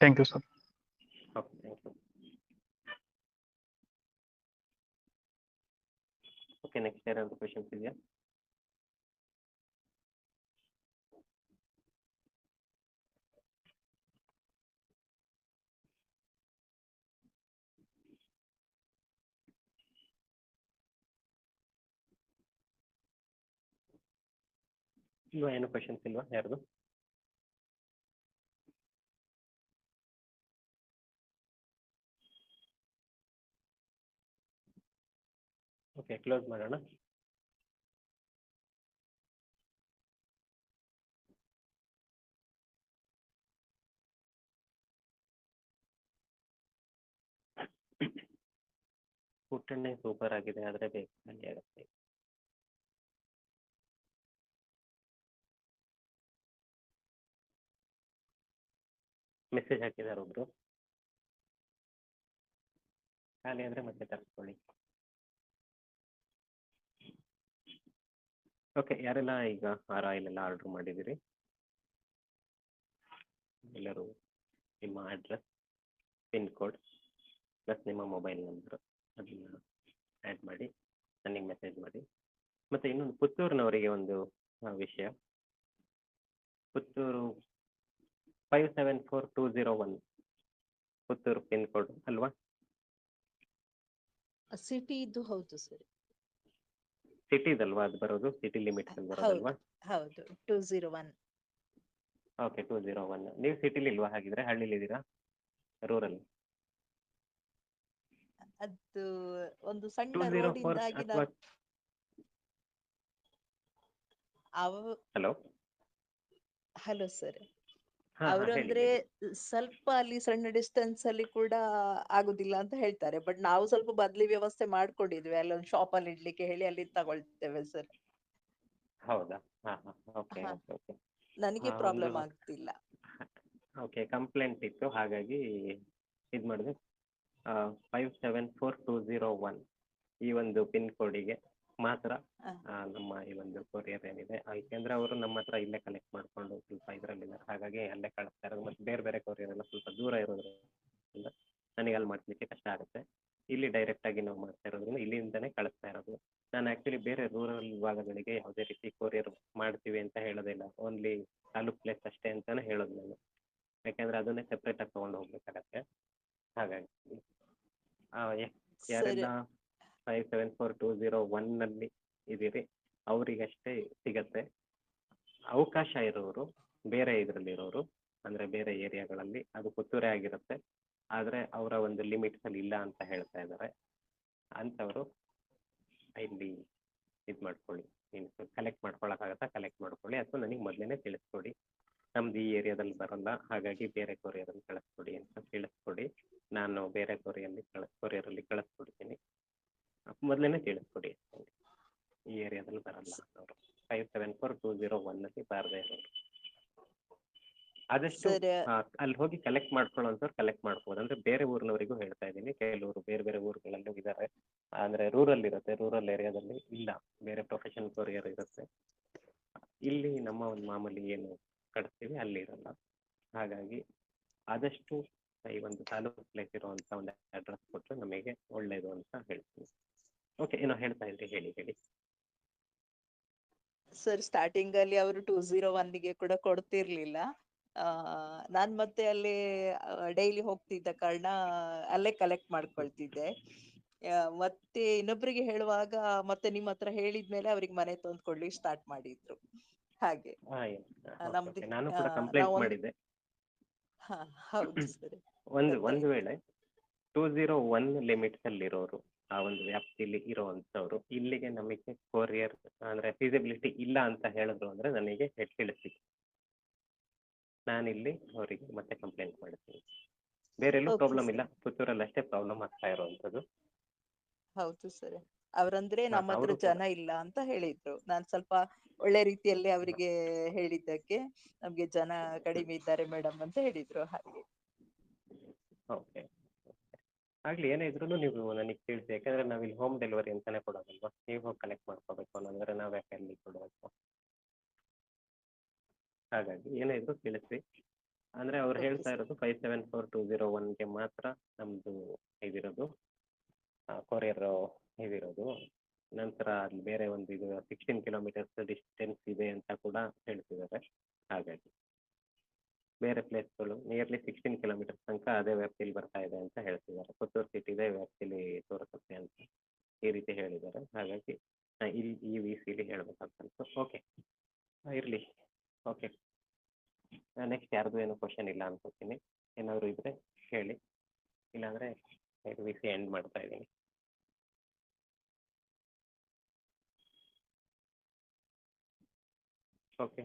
thank you sir. Okay, thank you. Okay, next ಯಾರಾದ್ರು ಕ್ವೆಶನ್ಸ್ ಇದೆಯಾ? ಇಲ್ವಾ, ಏನು ಕ್ವೆಶನ್ಸ್ ಇಲ್ವಾ ಯಾರ್ದು? ಓಕೆ, ಕ್ಲೋಸ್ ಮಾಡೋಣ. ಪುಟ್ಟಣ್ಣೆ ಸೂಪರ್ ಆಗಿದೆ, ಆದರೆ ಬೇಕು ಖಾಲಿ ಆಗುತ್ತೆ. ಮೆಸೇಜ್ ಹಾಕಿದ್ದಾರೆ ಒಬ್ರು, ಖಾಲಿ ಆದರೆ ಮತ್ತೆ ತರಿಸ್ಕೊಳ್ಳಿ. ಓಕೆ, ಯಾರೆಲ್ಲ ಈಗ ಆಯಿಲ್ ಎಲ್ಲ ಆರ್ಡರ್ ಮಾಡಿದ್ದೀರಿ, ಎಲ್ಲರೂ ನಿಮ್ಮ ಅಡ್ರೆಸ್, ಪಿನ್ ಕೋಡ್ ಪ್ಲಸ್ ನಿಮ್ಮ ಮೊಬೈಲ್ ನಂಬರ್ ಅದನ್ನು ಆ್ಯಡ್ ಮಾಡಿ ನನಗೆ ಮೆಸೇಜ್ ಮಾಡಿ. ಮತ್ತು ಇನ್ನೊಂದು ಪುತ್ತೂರಿನವರಿಗೆ ಒಂದು ವಿಷಯ, ಪುತ್ತೂರು 574201 ಪುತ್ತೂರು ಪಿನ್ ಕೋಡ್ ಅಲ್ವಾ? ಸಿಟಿ ಇದು ಹೌದು ಸರ್. ಸಿಟಿದಲ್ವಾ ಅದು ಬರೋದು? ಸಿಟಿ ಲಿಮಿಟ್ಸ್ ಬರೋದಲ್ವಾ? ಹೌದು 201. ಓಕೆ, 201. ನೀವು ಸಿಟಿಲಿ ಇಲ್ವಾ ಹಾಗಿದ್ರೆ? ಹಳ್ಳಿಲಿದ್ದೀರಾ, ರೂರಲ್? ಅದು ಒಂದು ಸಣ್ಣ ರೋಡಿಂದಾಗಿ ಹಲೋ ಹಲೋ ಸರ್. ಅವರು ಅಂದ್ರೆ ಸ್ವಲ್ಪ ಅಲ್ಲಿ ಸಣ್ಣ ಡಿಸ್ಟೆನ್ಸ್ ಅಲ್ಲಿ ಕೂಡ ಆಗುದಿಲ್ಲ ಅಂತ ಹೇಳ್ತಾರೆ, ಬಟ್ ನಾವು ಸ್ವಲ್ಪ ಬದ್ಲಿ ವ್ಯವಸ್ಥೆ ಮಾಡ್ಕೊಂಡಿದ್ವಿ, ಅಲ್ಲೊಂದು ಶಾಪ್ ಅಲ್ಲಿ ಇಡ್ಲಿಕ್ಕೆ ಹೇಳಿ ಅಲ್ಲಿ ತಗೊಳ್ತೇವೆ ಸರ್. ಹೌದಾ? Okay okay. ನನಗೆ ಪ್ರಾಬ್ಲಮ್ ಆಗ್ತಿಲ್ಲ. ಓಕೆ, ಕಂಪ್ಲೇಂಟ್ ಇತ್ತು ಹಾಗಾಗಿ ಇದು ಮಾಡಿದೆ. 574201 ಈ ಒಂದು ಪಿನ್ ಕೋಡಿಗೆ ಮಾತ್ರ ನಮ್ಮ ಈ ಒಂದು ಕೊರಿಯರ್ ಏನಿದೆ, ಯಾಕೆಂದ್ರೆ ಅವರು ನಮ್ಮ ಹತ್ರ ಇಲ್ಲೇ ಕಲೆಕ್ಟ್ ಮಾಡಿಕೊಂಡು ಸ್ವಲ್ಪ ಇದರಲ್ಲಿದ್ದಾರೆ, ಹಾಗಾಗಿ ಅಲ್ಲೇ ಕಳಿಸ್ತಾ ಇರೋದು. ಮತ್ತು ಬೇರೆ ಬೇರೆ ಕೊರಿಯರ್ ಎಲ್ಲ ಸ್ವಲ್ಪ ದೂರ ಇರೋದ್ರಿಂದ ನನಗೆ ಅಲ್ಲಿ ಮಾಡಿಸ್ಲಿಕ್ಕೆ ಕಷ್ಟ ಆಗುತ್ತೆ. ಇಲ್ಲಿ ಡೈರೆಕ್ಟಾಗಿ ನಾವು ಮಾಡ್ತಾ ಇರೋದ್ರಿಂದ ಇಲ್ಲಿಂದನೇ ಕಳಿಸ್ತಾ ಇರೋದು. ನಾನು ಆ್ಯಕ್ಚುಲಿ ಬೇರೆ ರೂರಲ್ ವಿಭಾಗಗಳಿಗೆ ಯಾವುದೇ ರೀತಿ ಕೊರಿಯರ್ ಮಾಡ್ತೀವಿ ಅಂತ ಹೇಳೋದಿಲ್ಲ, ಓನ್ಲಿ ತಾಲೂಕ್ ಪ್ಲೇಸ್ ಅಷ್ಟೇ ಅಂತಲೇ ಹೇಳೋದು ನಾನು, ಯಾಕೆಂದರೆ ಅದನ್ನೇ ಸೆಪ್ರೇಟಾಗಿ ತೊಗೊಂಡು ಹೋಗ್ಬೇಕಾಗತ್ತೆ. ಹಾಗಾಗಿ ಯಾರೆಲ್ಲ 574201 ಇದ್ದೀರಿ ಅವರಿಗಷ್ಟೇ ಸಿಗತ್ತೆ. ಅವಕಾಶ ಇರೋರು ಬೇರೆ ಇದರಲ್ಲಿರೋರು, ಅಂದರೆ ಬೇರೆ ಏರಿಯಾಗಳಲ್ಲಿ ಅದು ಪುತ್ತೂರೇ ಆಗಿರುತ್ತೆ, ಆದರೆ ಅವರ ಒಂದು ಲಿಮಿಟ್ಸಲ್ಲಿ ಇಲ್ಲ ಅಂತ ಹೇಳ್ತಾ ಇದ್ದಾರೆ. ಅಂಥವರು ಇಲ್ಲಿ ಇದು ಮಾಡ್ಕೊಳ್ಳಿ, ಕಲೆಕ್ಟ್ ಮಾಡ್ಕೊಳಕ್ಕಾಗತ್ತಾ ಕಲೆಕ್ಟ್ ಮಾಡ್ಕೊಳ್ಳಿ, ಅಥವಾ ನನಗೆ ಮೊದಲೇ ತಿಳಿಸ್ಕೊಡಿ, ನಮ್ದು ಈ ಏರಿಯಾದಲ್ಲಿ ಬರಲ್ಲ ಹಾಗಾಗಿ ಬೇರೆ ಕೊರಿಯರಲ್ಲಿ ಕಳಿಸ್ಕೊಡಿ ಅಂತ ತಿಳಿಸ್ಕೊಡಿ. ನಾನು ಬೇರೆ ಕೊರಿಯರಲ್ಲಿ ಕಳಿಸ್ಕೊಡ್ತೀನಿ. ಮೊದಲೇ ತಿಳಿಸ್ಕೊಡಿ, ಈ ಏರಿಯಾದಲ್ಲಿ ಬರಲ್ಲ ಅನ್ನೋರು, 574201 ಬಾರದೇ ಇರೋರು. ಆದಷ್ಟು ಅಲ್ಲಿ ಹೋಗಿ ಕಲೆಕ್ಟ್ ಮಾಡ್ಕೊಳ್ಳೋಂಥವ್ರು ಕಲೆಕ್ಟ್ ಮಾಡ್ಬೋದು. ಅಂದರೆ ಬೇರೆ ಊರಿನವರಿಗೂ ಹೇಳ್ತಾ ಇದ್ದೀನಿ, ಕೆಲವರು ಬೇರೆ ಬೇರೆ ಊರುಗಳಲ್ಲೂ ಇದ್ದಾರೆ, ಅಂದರೆ ರೂರಲ್ ಇರುತ್ತೆ, ರೂರಲ್ ಏರಿಯಾದಲ್ಲಿ ಇಲ್ಲ, ಬೇರೆ ಪ್ರೊಫೆಷನಲ್ ಕೊರಿಯರ್ ಇರುತ್ತೆ. ಇಲ್ಲಿ ನಮ್ಮ ಒಂದು ಮಾಮೂಲಿ ಏನು ಕಳಿಸ್ತೀವಿ ಅಲ್ಲಿ ಇರಲ್ಲ. ಹಾಗಾಗಿ ಆದಷ್ಟು ಈ ಒಂದು ತಾಲೂಕು ಪ್ಲೇಸ್ ಇರುವಂಥ ಒಂದು ಅಡ್ರೆಸ್ ಕೊಟ್ಟರೆ ನಮಗೆ ಒಳ್ಳೆ ಸರ್ ಸ್ಟಾರ್ಟಿಂಗ್ ಅಲ್ಲಿ ಅವರು 201 ಕೂಡ ಕೊಡ್ತಿರ್ಲಿಲ್ಲ. ನಾನ್ ಮತ್ತೆ ಅಲ್ಲಿ ಡೈಲಿ ಹೋಗ್ತಿದ್ದ ಕಾರಣ ಅಲ್ಲೇ ಕಲೆಕ್ಟ್ ಮಾಡ್ಕೊಳ್ತಿದ್ದೆ. ಮತ್ತೆ ಇನ್ನೊಬ್ರಿಗೆ ಹೇಳುವಾಗ ಮತ್ತೆ ನಿಮ್ಮ ಹತ್ರ ಹೇಳಿದ್ಮೇಲೆ ಅವ್ರಿಗೆ ಮನೆ ತಂದು ಕೊಡ್ಲಿಕ್ಕೆ ಸ್ಟಾರ್ಟ್ ಮಾಡಿದ್ರು. ಹಾಗೆ ಓಕೆ ನಮ್ದು ಓಕೆ, ನಾನು ಕೂಡ ಕಂಪ್ಲೇಂಟ್ ನಾವೊಂದು ಮಾಡಿದ್ದೆ. ಹೌದು ಸರ್ ಒಂದು ಗೊತ್ತಾಯ್ತು. ವೇಳೆ 201 ಲಿಮಿಟ್ಸ್ ಅಲ್ಲಿರೋರು, ಆ ಒಂದು ವ್ಯಾಪ್ತಿಯಲ್ಲಿ ಇರುವಂತವ್ರು ಇಲ್ಲಿಗೆ ನಮಗೆ ಕೊರಿಯರ್ ಅಂದ್ರೆ ಫೀಸಿಬಿಲಿಟಿ ಇಲ್ಲ ಅಂತ ಹೇಳಿದ್ರು ಅಂದ್ರೆ ನನಗೆ ತಿಳಿಸಿ, ನಾನಿಲ್ಲಿ ಅವರಿಗೆ ಮತ್ತೆ ಕಂಪ್ಲೇಂಟ್ ಮಾಡ್ತೀನಿ. ಬೇರೆಲ್ಲೂ ಓಕೆ ಪ್ರಾಬ್ಲಮ್ ಇಲ್ಲ, ಸರ್. ಪುತ್ತೂರಲ್ಲಿ ಅಷ್ಟೇ ಪ್ರಾಬ್ಲಮ್ ಆಗ್ತಾ ಇರುವಂತದ್ದು. ಹೌದು ಸರ್. ಅವ್ರಂದ್ರೆ ನಮ್ಮ ಹತ್ರ ಅವರು ಕೂಡ ಜನ ಇಲ್ಲ ಅಂತ ಹೇಳಿದ್ರು. ನಾನ್ ಸ್ವಲ್ಪ ಒಳ್ಳೆ ರೀತಿಯಲ್ಲಿ ಅವರಿಗೆ ಹೇಳಿದ್ದಕ್ಕೆ ನಮ್ಗೆ ಜನ ಕಡಿಮೆ ಇದ್ದಾರೆ ಮೇಡಮ್ ಅಂತ ಹೇಳಿದ್ರು ಹಾಗೆ. ಓಕೆ, ಆಗ್ಲಿ ಏನೇ ಇದ್ರು ನೀವು ನನಗೆ ತಿಳಿಸಿ, ಯಾಕಂದ್ರೆ ನಾವಿಲ್ಲಿ ಹೋಮ್ ಡೆಲಿವರಿ ಅಂತಾನೆ ಕೊಡೋದಲ್ವಾ, ನೀವು ಹೋಗಿ ಕಲೆಕ್ಟ್ ಮಾಡ್ಕೋಬೇಕು ಅನ್ನೋದ್ರೆ ನಾವು ಯಾಕೆ ಅಲ್ಲಿ ಕೊಡಬೇಕು. ಹಾಗಾಗಿ ಏನೇ ಇದ್ರು ತಿಳಿಸಿ. ಅಂದ್ರೆ ಅವ್ರು ಓಕೆ ಹೇಳ್ತಾ ಸರ್. ಇರೋದು 574201ಗೆ ಮಾತ್ರ ನಮ್ದು ಇದಿರೋದು, ಕೊರಿಯರ್ ಇದಿರೋದು. ನಂತರ ಅಲ್ಲಿ ಬೇರೆ ಒಂದು ಇದು 16 ಕಿಲೋಮೀಟರ್ಸ್ ಡಿಸ್ಟೆನ್ಸ್ ಇದೆ ಅಂತ ಕೂಡ ಹೇಳ್ತಿದ್ದಾರೆ. ಹಾಗಾಗಿ ಬೇರೆ ಪ್ಲೇಸ್ಗಳು ನಿಯರ್ಲಿ 16 ಕಿಲೋಮೀಟರ್ಸ್ ತನಕ ಅದೇ ವ್ಯಾಪ್ತಿಯಲ್ಲಿ ಬರ್ತಾ ಇದೆ ಅಂತ ಹೇಳ್ತಿದ್ದಾರೆ. ಪುತ್ತೂರು ಸಿಟಿದೇ ವ್ಯಾಪ್ತಿಯಲ್ಲಿ ತೋರಿಸುತ್ತೆ ಅಂತ ಈ ರೀತಿ ಹೇಳಿದ್ದಾರೆ. ಹಾಗಾಗಿ ಇಲ್ಲಿ ಈ ವಿ ಸಿಲಿ ಹೇಳ್ಬೇಕಾಗ್ತಂತು. ಓಕೆ, ಇರಲಿ. ಓಕೆ, ನೆಕ್ಸ್ಟ್ ಯಾರ್ದು ಏನು ಕ್ವಶನ್ ಇಲ್ಲ ಅನ್ಕೋತೀನಿ. ಏನಾದರೂ ಇದ್ರೆ ಹೇಳಿ, ಇಲ್ಲಾಂದರೆ ವಿ ಸಿ ಎಂಡ್ ಮಾಡ್ತಾ ಇದ್ದೀನಿ. ಓಕೆ,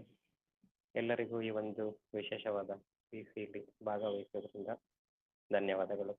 ಎಲ್ಲರಿಗೂ ಈ ಒಂದು ವಿಶೇಷವಾದ ವಿ ಸಿಲಿ ಭಾಗವಹಿಸೋದ್ರಿಂದ ಧನ್ಯವಾದಗಳು.